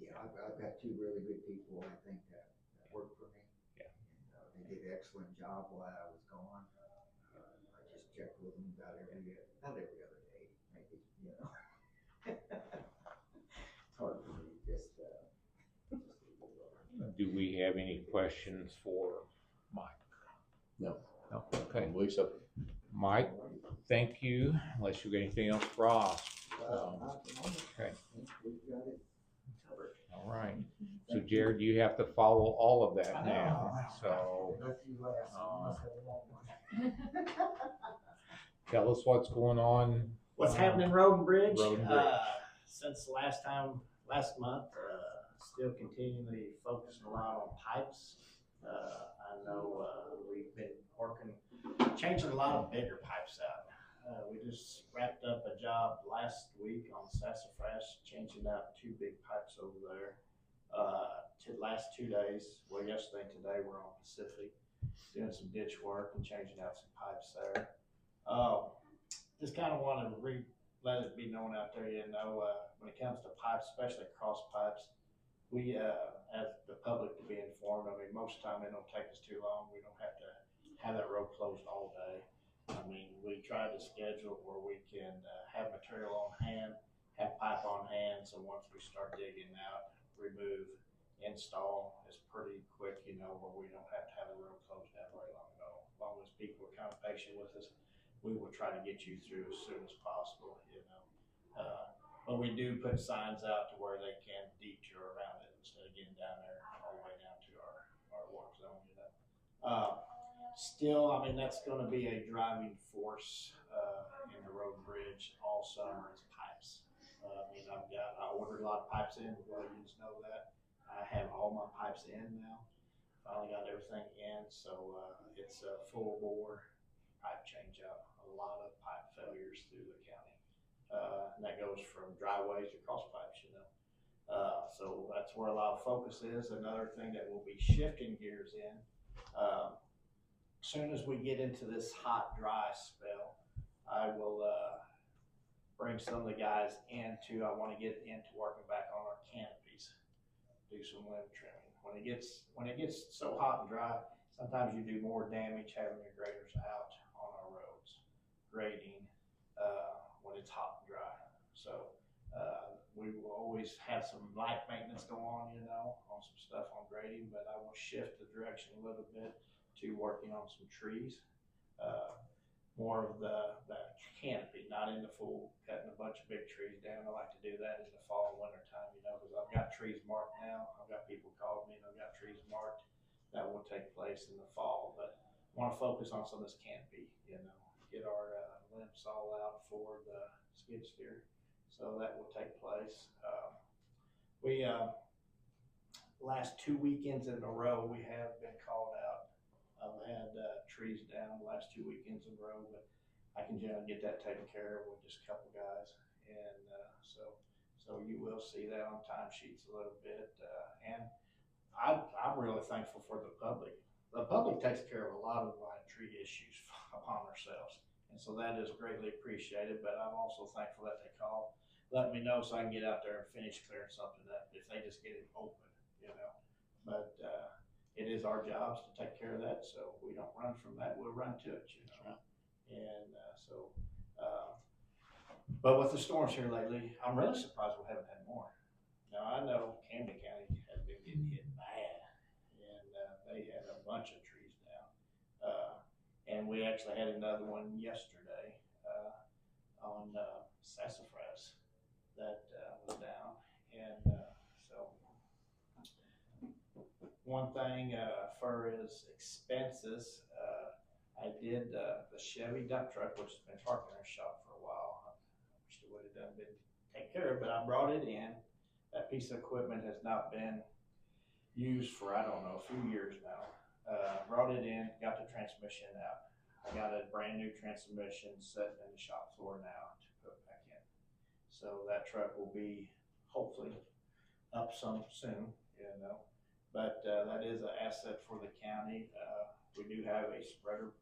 yeah, I've got two really good people I think that work for me. Yeah, and they did an excellent job while I was gone. I just checked with them about not every other day, maybe, you know. It's hard for me to just do we have any questions for Mike? No. No. Okay. I believe so. Mike, thank you. Unless you got anything else for us. not the moment. Okay. We've got it covered. All right. So Jerrod, you have to follow all of that now. So Let you last. You must have a long one. tell us what's going on. What's happening Road and Bridge? Road and Bridge. Since last month, still continually focusing a lot on pipes. I know we've been changing a lot of bigger pipes out. We just wrapped up a job last week on Sassafras, changing out 2 big pipes over there. Last 2 days, well, yesterday and today, we're on Pacific, doing some ditch work and changing out some pipes there. Just kind of want to let it be known out there, when it comes to pipes, especially cross pipes, we, as the public, to be informed. I mean, most of the time it don't take us too long. We don't have to have that road closed all day. I mean, we try to schedule where we can have material on hand, have pipe on hand, so once we start digging out, remove, install is pretty quick, where we don't have to have the road closed down very long at all. As long as people are kind of patient with us, we will try to get you through as soon as possible, But we do put signs out to where they can detour around it instead of getting down there all the way down to our work zone, you know. Still, I mean, that's gonna be a driving force, in the road and bridge all summer is pipes. I mean, I ordered a lot of pipes in, well, you just know that. I have all my pipes in now. Finally got everything in, so, it's a full bore pipe change out. A lot of pipe failures through the county. And that goes from dryways to cross pipes, you know. So that's where a lot of focus is. Another thing that we'll be shifting gears in, soon as we get into this hot, dry spell, I will, bring some of the guys I wanna get into working back on our canopies, do some limb trimming. When it gets so hot and dry, sometimes you do more damage having your graders out on our roads, grading, when it's hot and dry. So, we will always have some light maintenance go on, you know, on some stuff on grading, but I will shift the direction a little bit to working on some trees. More of the canopy, not in the full, cutting a bunch of big trees down. I like to do that in the fall and winter time, you know, because I've got trees marked now. I've got people called me and I've got trees marked that will take place in the fall, but I want to focus on some of this canopy, you know, get our limbs all out for the skid steer. So that will take place. We last 2 weekends in a row, we have been called out. I've had trees down the last 2 weekends in a row, but I can generally get that taken care of with just a couple guys. And so you will see that on timesheets a little bit. And I'm really thankful for the public. The public takes care of a lot of my tree issues upon ourselves. And so that is greatly appreciated, but I'm also thankful that they call, let me know so I can get out there and finish clearing something up if they just get it open, you know. But it is our jobs to take care of that, so we don't run from that, we'll run to it, you know. And but with the storms here lately, I'm really surprised we haven't had more. Now, I know Camden County has been getting hit bad, and they had a bunch of trees down. And we actually had another one yesterday on sassafras that was down. And so one thing for his expenses, I did the Chevy dump truck, which has been parked in our shop for a while. I wish it would have done been taken care of, but I brought it in. That piece of equipment has not been used for, I don't know, a few years now. Brought it in, got the transmission out. I got a brand new transmission sitting in the shop floor now to put back in. So that truck will be hopefully up some soon, you know. But that is an asset for the county. We do have a spreader,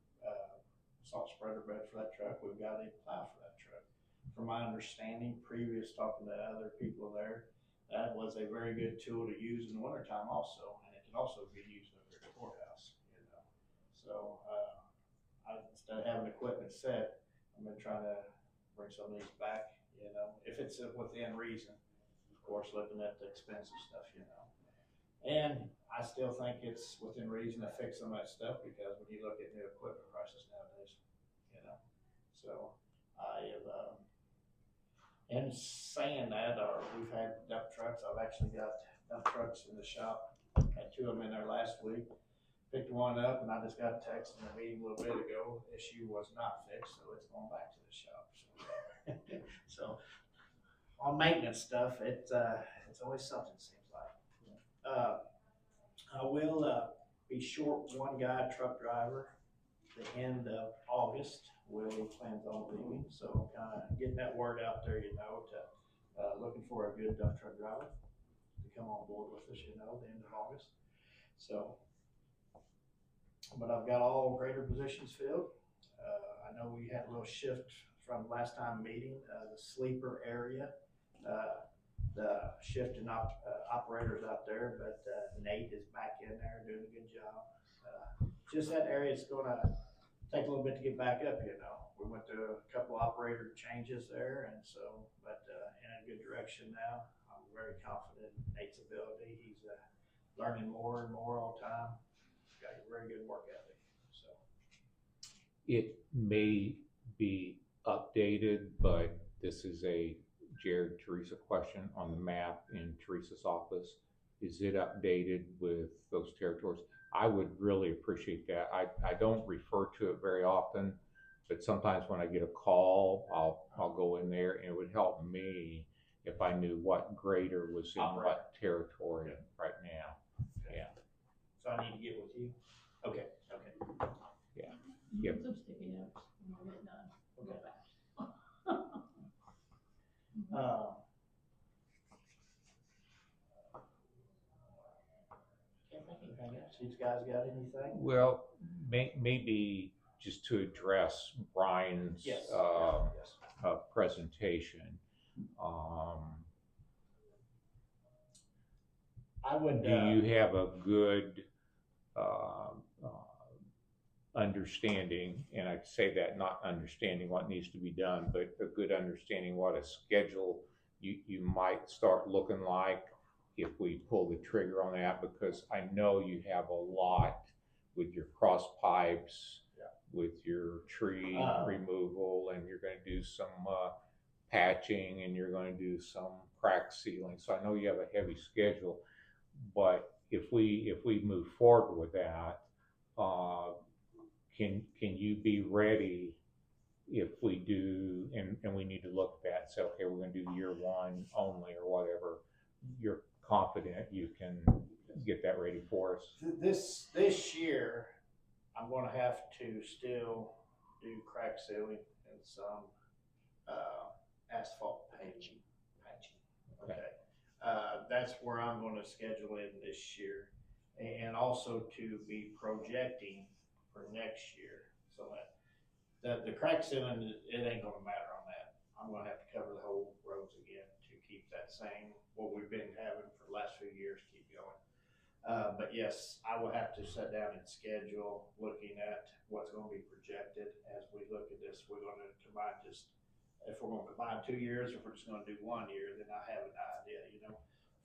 salt spreader bed for that truck. We've got a plow for that truck. From my understanding, previous talking to other people there, that was a very good tool to use in the wintertime also, and it can also be used up at the courthouse, you know. So instead of having equipment set, I've been trying to bring some of these back, you know, if it's within reason. Of course, looking at the expensive stuff, you know. And I still think it's within reason to fix some of that stuff, because when you look at new equipment prices nowadays, you know. So I have, and saying that, we've had dump trucks. I've actually got dump trucks in the shop. Had 2 of them in there last week. Picked one up, and I just got a text in the meeting a little bit ago. Issue was not fixed, so it's going back to the shop. So on maintenance stuff, it's always something, it seems like. I will be short one guy, truck driver, the end of August. Will plans on leaving, so kind of getting that word out there, you know, to looking for a good dump truck driver to come on board with us, you know, the end of August. So, but I've got all grader positions filled. I know we had a little shift from last time meeting, the sleeper area, the shift in operators out there, but Nate is back in there doing a good job. Just that area is gonna take a little bit to get back up, you know. We went through a couple operator changes there, and so, but in a good direction now. I'm very confident in Nate's ability. He's learning more and more all the time. He's got a very good work ethic, so. It may be updated, but this is a Jerrod, Theresa question on the map in Theresa's office. Is it updated with those territories? I would really appreciate that. I don't refer to it very often, but sometimes when I get a call, I'll go in there, and it would help me if I knew what grader was in what territory right now. Yeah. So I need to get with you? Okay. Yep. Some sticky notes when we get done. We'll go back. Can't think of anything else. You guys got anything? Well, maybe just to address Bryan's Yes. presentation. I would. Do you have a good understanding, and I say that not understanding what needs to be done, but a good understanding what a schedule you might start looking like if we pull the trigger on that? Because I know you have a lot with your cross pipes, with your tree removal, and you're going to do some patching, and you're going to do some crack sealing. So I know you have a heavy schedule, but if we move forward with that, can you be ready if we do, and we need to look at that and say, okay, we're going to do year one only or whatever, you're confident you can get that ready for us? This year, I'm gonna have to still do crack sealing and some asphalt patching. Okay. That's where I'm gonna schedule in this year, and also to be projecting for next year. So that the crack sealing, it ain't gonna matter on that. I'm gonna have to cover the whole roads again to keep that same, what we've been having for the last few years, keep going. But yes, I will have to sit down and schedule, looking at what's going to be projected as we look at this. We're going to combine if we're going to combine 2 years, or if we're just going to do 1 year, then I have an idea,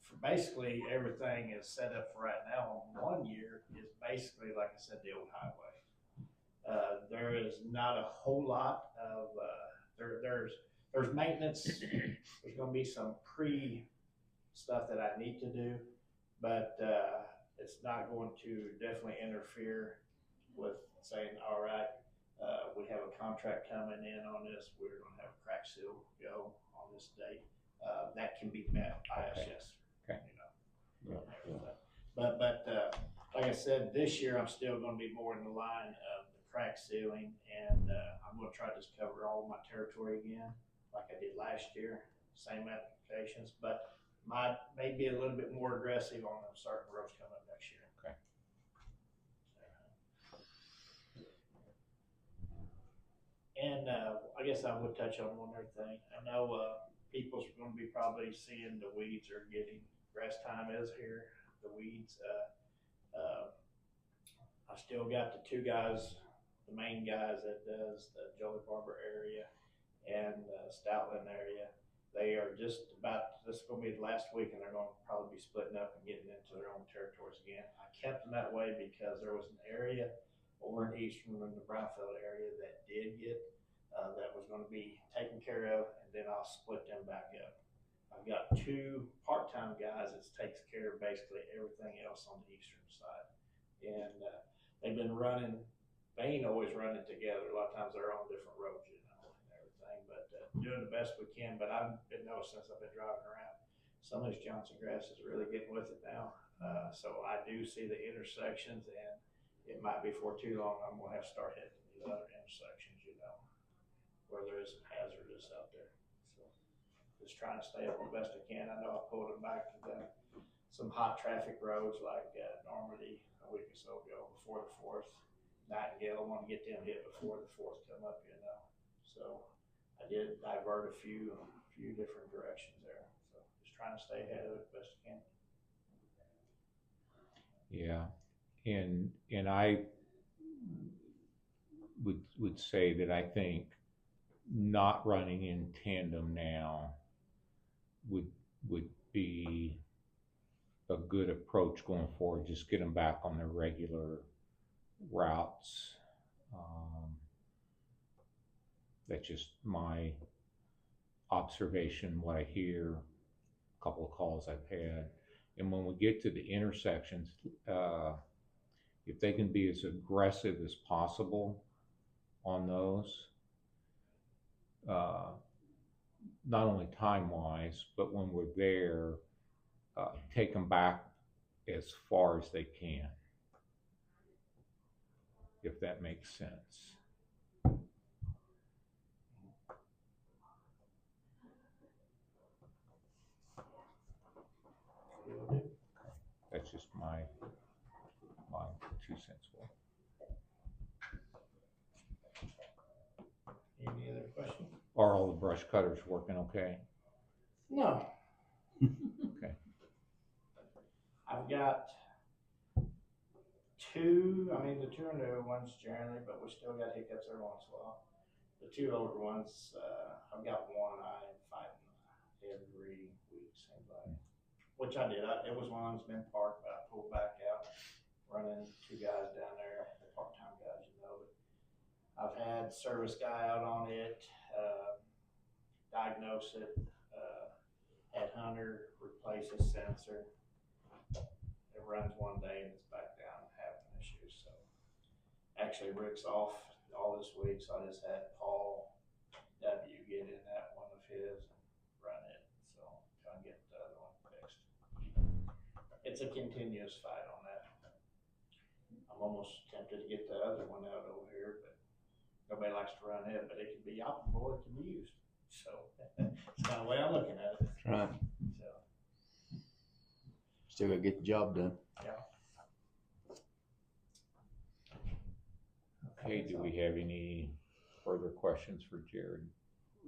For basically everything is set up for right now. 1 year is basically, like I said, the old highway. There is not a whole lot of, there's maintenance. There's going to be some stuff that I need to do, but it's not going to definitely interfere with saying, all right, we have a contract coming in on this, we're going to have a crack seal go on this date. That can be met by us, yes. Okay. But like I said, this year I'm still going to be more in the line of the crack sealing, and I'm going to try to just cover all my territory again, like I did last year, same applications, but may be a little bit more aggressive on certain roads coming up next year. Okay. And I guess I would touch on one other thing. I know people's going to be probably seeing the weeds are getting, grass time is here, the weeds. I still got the 2 guys, the main guys that does the Jolly Barber area and Stoutland area. They are just about, this is going to be the last week, and they're going to probably be splitting up and getting into their own territories again. I kept them that way because there was an area over in Eastern, in the Brownfield area, that did get, that was going to be taken care of, and then I'll split them back up. I've got 2 part-time guys that takes care of basically everything else on the eastern side. And they've been running, they ain't always running together. A lot of times they're on different roads, and everything, but doing the best we can. But I've been noticing since I've been driving around, some of this Johnson grass is really getting with it now. So I do see the intersections, and it might be for too long I'm gonna have to start hitting these other intersections, where there is some hazardous out there. So just trying to stay up the best I can. I know I pulled them back to some hot traffic roads like Normandy a week or so ago before the 4th. Nightingale, I want to get them hit before the 4th come up, So I did divert a few different directions there. So just trying to stay ahead of it the best I can. Yeah, and I would say that I think not running in tandem now would be a good approach going forward. Just get them back on their regular routes. That's just my observation, what I hear, a couple of calls I've had. And when we get to the intersections, if they can be as aggressive as possible on those, not only time-wise, but when we're there, take them back as far as they can, if that makes sense. That's just my 2 cents worth. Any other questions? Are all the brush cutters working okay? No. Okay. I've got two, the two are new ones generally, but we still got hiccups every once in a while. The two older ones, I've got one I'm fighting every week, seems like. Which I did. It was one that's been parked, but I pulled back out, running 2 guys down there, the part-time guys, But I've had service guy out on it, diagnose it, had Hunter replace his sensor. It runs one day and it's back down having issues. So actually Rick's off all this week, so I just had Paul W get in that one of his and run it. So try and get the other one fixed. It's a continuous fight on that. I'm almost tempted to get the other one out over here, but nobody likes to run it, but it can be operable, it can be used. So it's kind of the way I'm looking at it. That's right. So Still gotta get the job done. yeah. Okay, do we have any further questions for Jerrod?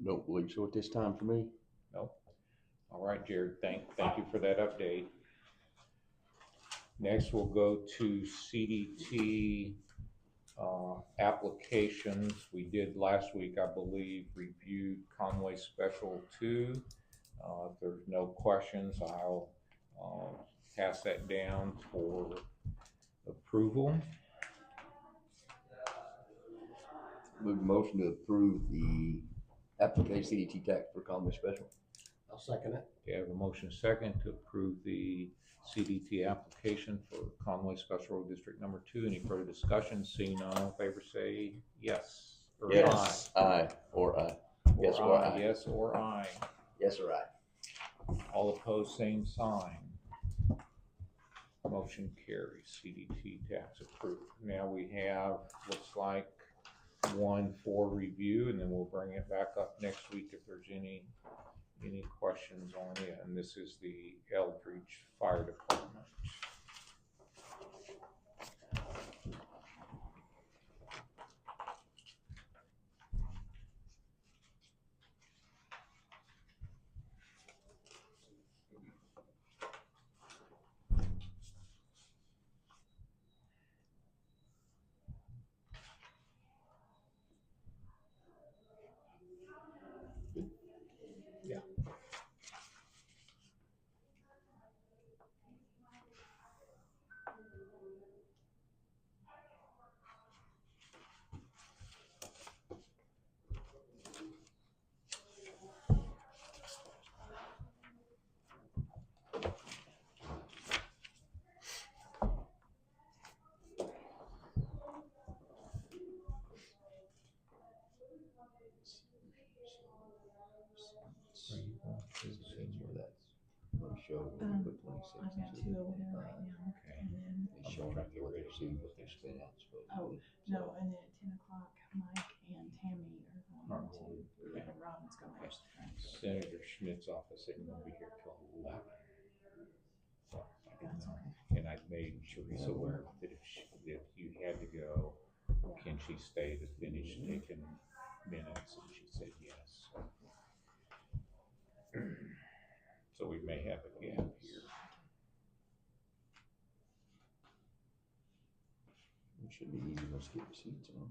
Don't believe so at this time for me. No? All right, Jerrod, thank you for that update. Next, we'll go to CDT applications. We did last week, I believe, reviewed Conway Special 2. If there's no questions, I'll pass that down for approval. Move a motion to approve the application CDT tax for Conway Special. I'll second it. Okay, I have a motion second to approve the CDT application for Conway Special Road District number 2. Any further discussion? Seeing none, all in favor say yes. Or Yes. Aye. Or aye. Yes or aye. Yes or aye. Yes or aye. All opposed, same sign. Motion carries. CDT tax approved. Now we have, looks like, one for review, and then we'll bring it back up next week if there's any questions on it. And this is the Eldridge Fire Department. Yeah. Show I've got 2 over there right now, Okay. and then, They show what they see, what they spit out. oh, no, and then at 10 o'clock, Mike and Tammy are going to, and Robin's going to watch the friends. Senator Schmidt's office isn't going to be here till 11. So I didn't That's know. okay. And I made Theresa aware that if you had to go, can she stay to finish taking minutes? And she said yes. So we may have a gap here. It should be easy. Let's get the seats on.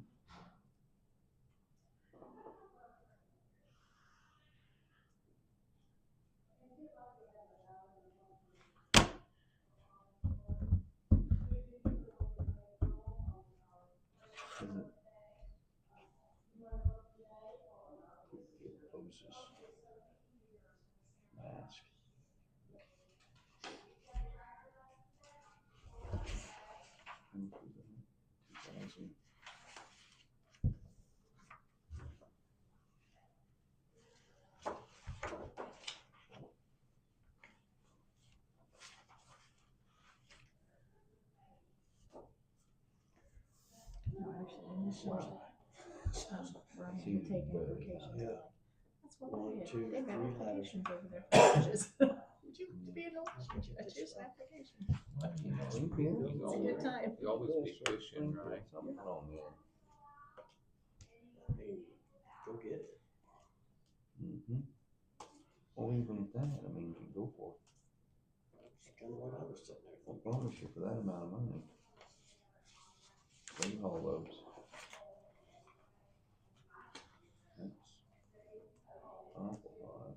No, actually, this was, Bryan to take applications. Yeah. That's what One, they two, did. They've got three applications over there for judges. Would you like to be an election judge? Here's an application. It's a good time. You always be fishing, right? Something on there. Hey, go get it. Mm-hmm. Well, even at that, I mean, you can go for it. That's kind of what I was sitting there I'll thinking. bonus you for that amount of money. Leave all those. That's awful lot.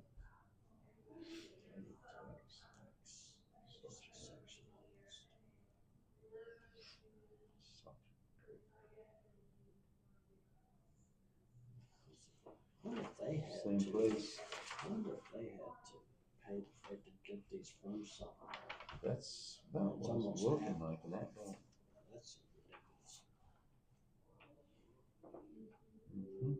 I wonder if they had Same to, place. I wonder if they had to pay to get these from somewhere. That's about what it's looking like in that one. That's ridiculous. Mm-hmm.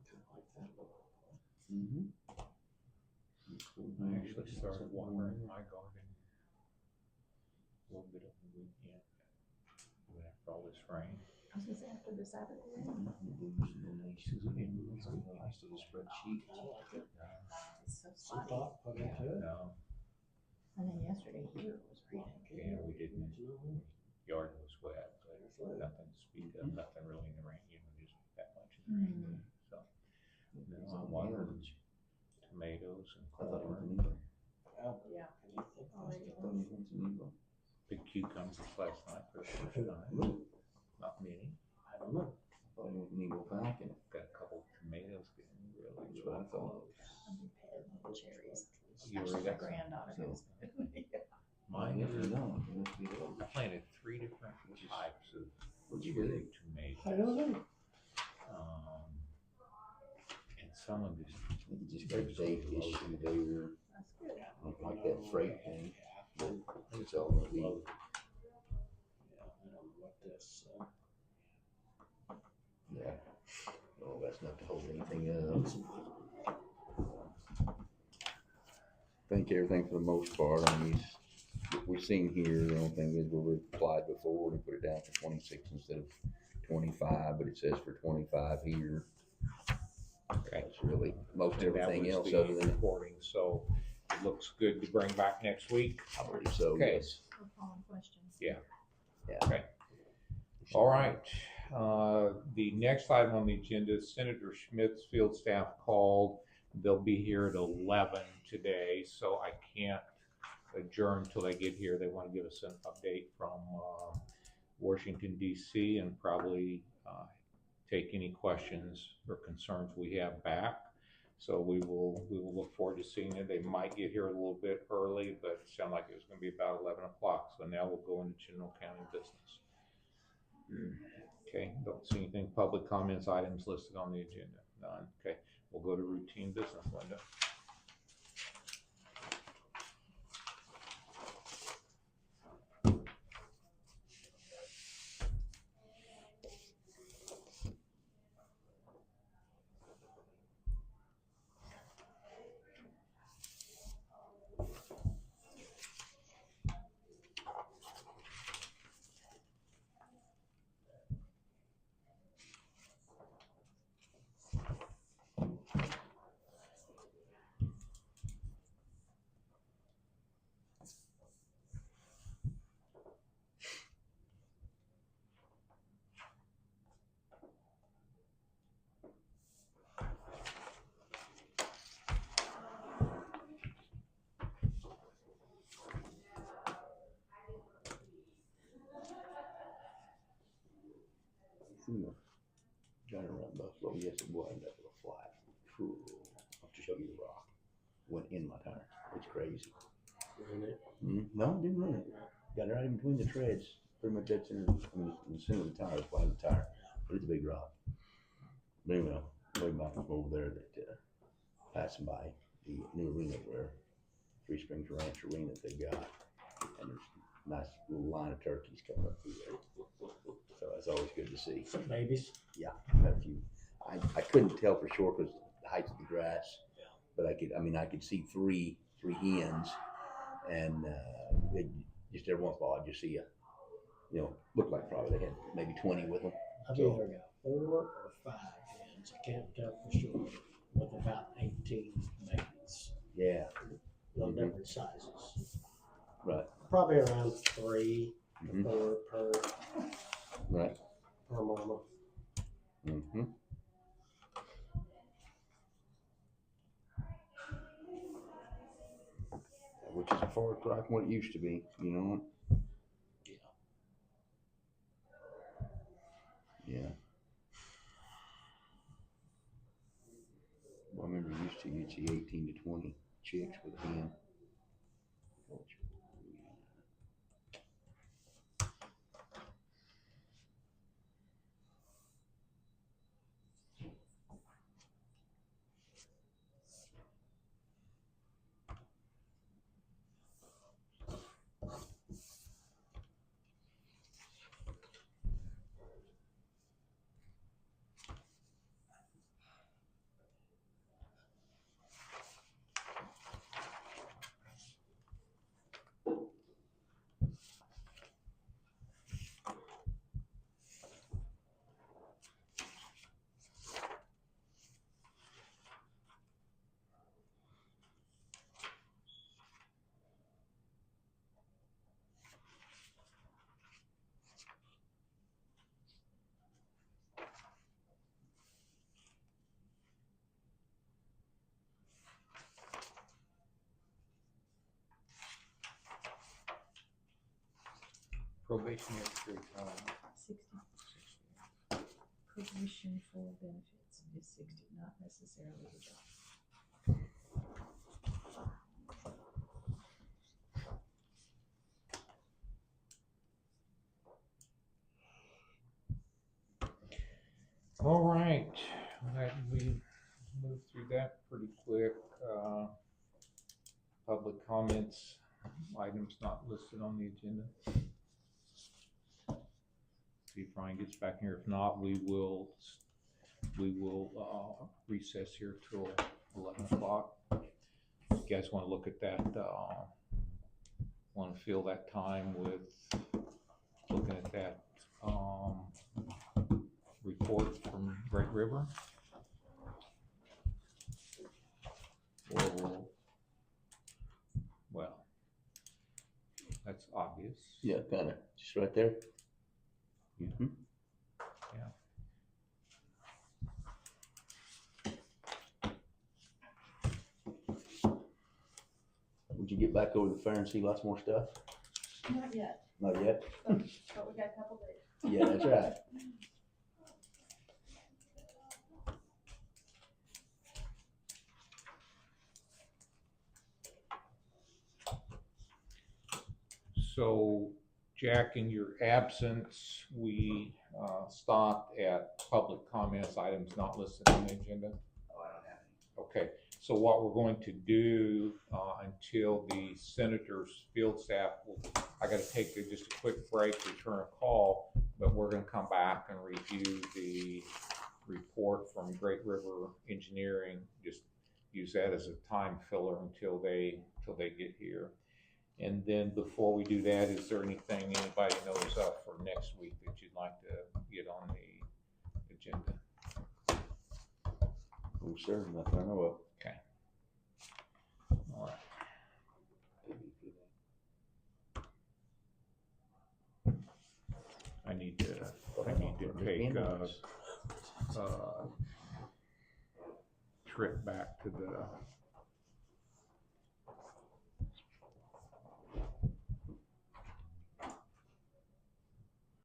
Kind of like that look. Mm-hmm. I actually started watering my garden a little bit over the weekend. Even after all this rain. I was gonna say after the Sabbath rain. Donations again. Nice to the spreadsheet. I like it. It's so Some spotty. thought put into it. No, And then yesterday here it was raining. yeah, we didn't, yard was wet, but That's right. nothing to speak of, nothing really in the rain, you know, just that much in the rain. So, no, I'm watering tomatoes and I thought it was corn, an eagle. Oh, Yeah. can you think Oh, of yeah. I thought it was an eagle. big cucumbers last night for the first time, not many. I don't know. I thought it was an eagle falcon. Got a couple tomatoes getting really That's what I thought. I'm pet cherries. You Actually, already my got some? granddaughter does. Mine If you are, don't, it must be those. I planted 3 different types of What'd you cherry do? tomatoes. I don't know. And some of this, You just got a date issue there. That's good. Like that freight thing. It's all gonna be. Yeah, I don't know what this, Yeah. Oh, that's not to hold anything up. I think everything for the most part, I mean, we've seen here, the only thing is we applied before and put it down for 26 instead of 25, but it says for 25 here. okay. That's really most And that everything was else the other than, reporting, so it looks good to bring back next week. I believe so, Okay. yes. For calling questions. All right, the next item on the agenda is Senator Schmidt's field staff called. They'll be here at 11 today, so I can't adjourn until they get here. They want to give us an update from Washington DC and probably take any questions or concerns we have back. So we will look forward to seeing it. They might get here a little bit early, but it sounded like it was going to be about 11 o'clock. So now we'll go into general county business. Okay, don't see anything, public comments, items listed on the agenda, none. Okay, we'll go to routine business, Linda. Trying to run Buffalo, yes it was, that little flat. I'll have to show you the rock. Went in my tire, it's crazy. Ruin it. No, it didn't run it. Got it right in between the treads. Pretty much that's in the center of the tire, fly the tire. But it's a big rock. But anyway, way back from over there that passing by the new arena where Three Springs Ranch Arena that they've got. And there's a nice little line of turkeys coming up through there. So that's always good to see. Some babies. Yeah, had a few. I couldn't tell for sure because the height of the grass, but I could see three hens, and it, just every once in a while I'd just see looked like probably they had maybe 20 with them. I've either got 4 or 5 hens. I can't tell for sure. With about 18 babies. Yeah. Little different sizes. Right. Probably around 3 Mhm. or 4 Right. per mama. Mm-hmm. Which is a far cry from what it used to be, you know? Yeah. Well, I remember you'd see 18 to 20 chicks with a hen. Probationary period time. 60. Probation for benefits is 60, not necessarily the job. All right, we moved through that pretty quick. Public comments, items not listed on the agenda. See if Bryan gets back here. If not, we will recess here till 11 o'clock. You guys want to look at that? Want to fill that time with looking at that report from Great River? Or, well, that's obvious. Yeah, kind of. Just right there. Mm-hmm. Yeah. Would you get back over the fair and see lots more stuff? Not yet, Not yet? but we got a couple days. Yeah, that's right. So, Jack, in your absence, we stopped at public comments, items not listed on the agenda. Oh, I don't have any. Okay, so what we're going to do until the senator's field staff, I gotta take just a quick break, return a call, but we're gonna come back and review the report from Great River Engineering, just use that as a time filler until they get here. And then before we do that, is there anything anybody knows of for next week that you'd like to get on the agenda? Oh, sir, nothing I know of. Okay. All right. I need to take a trip back to the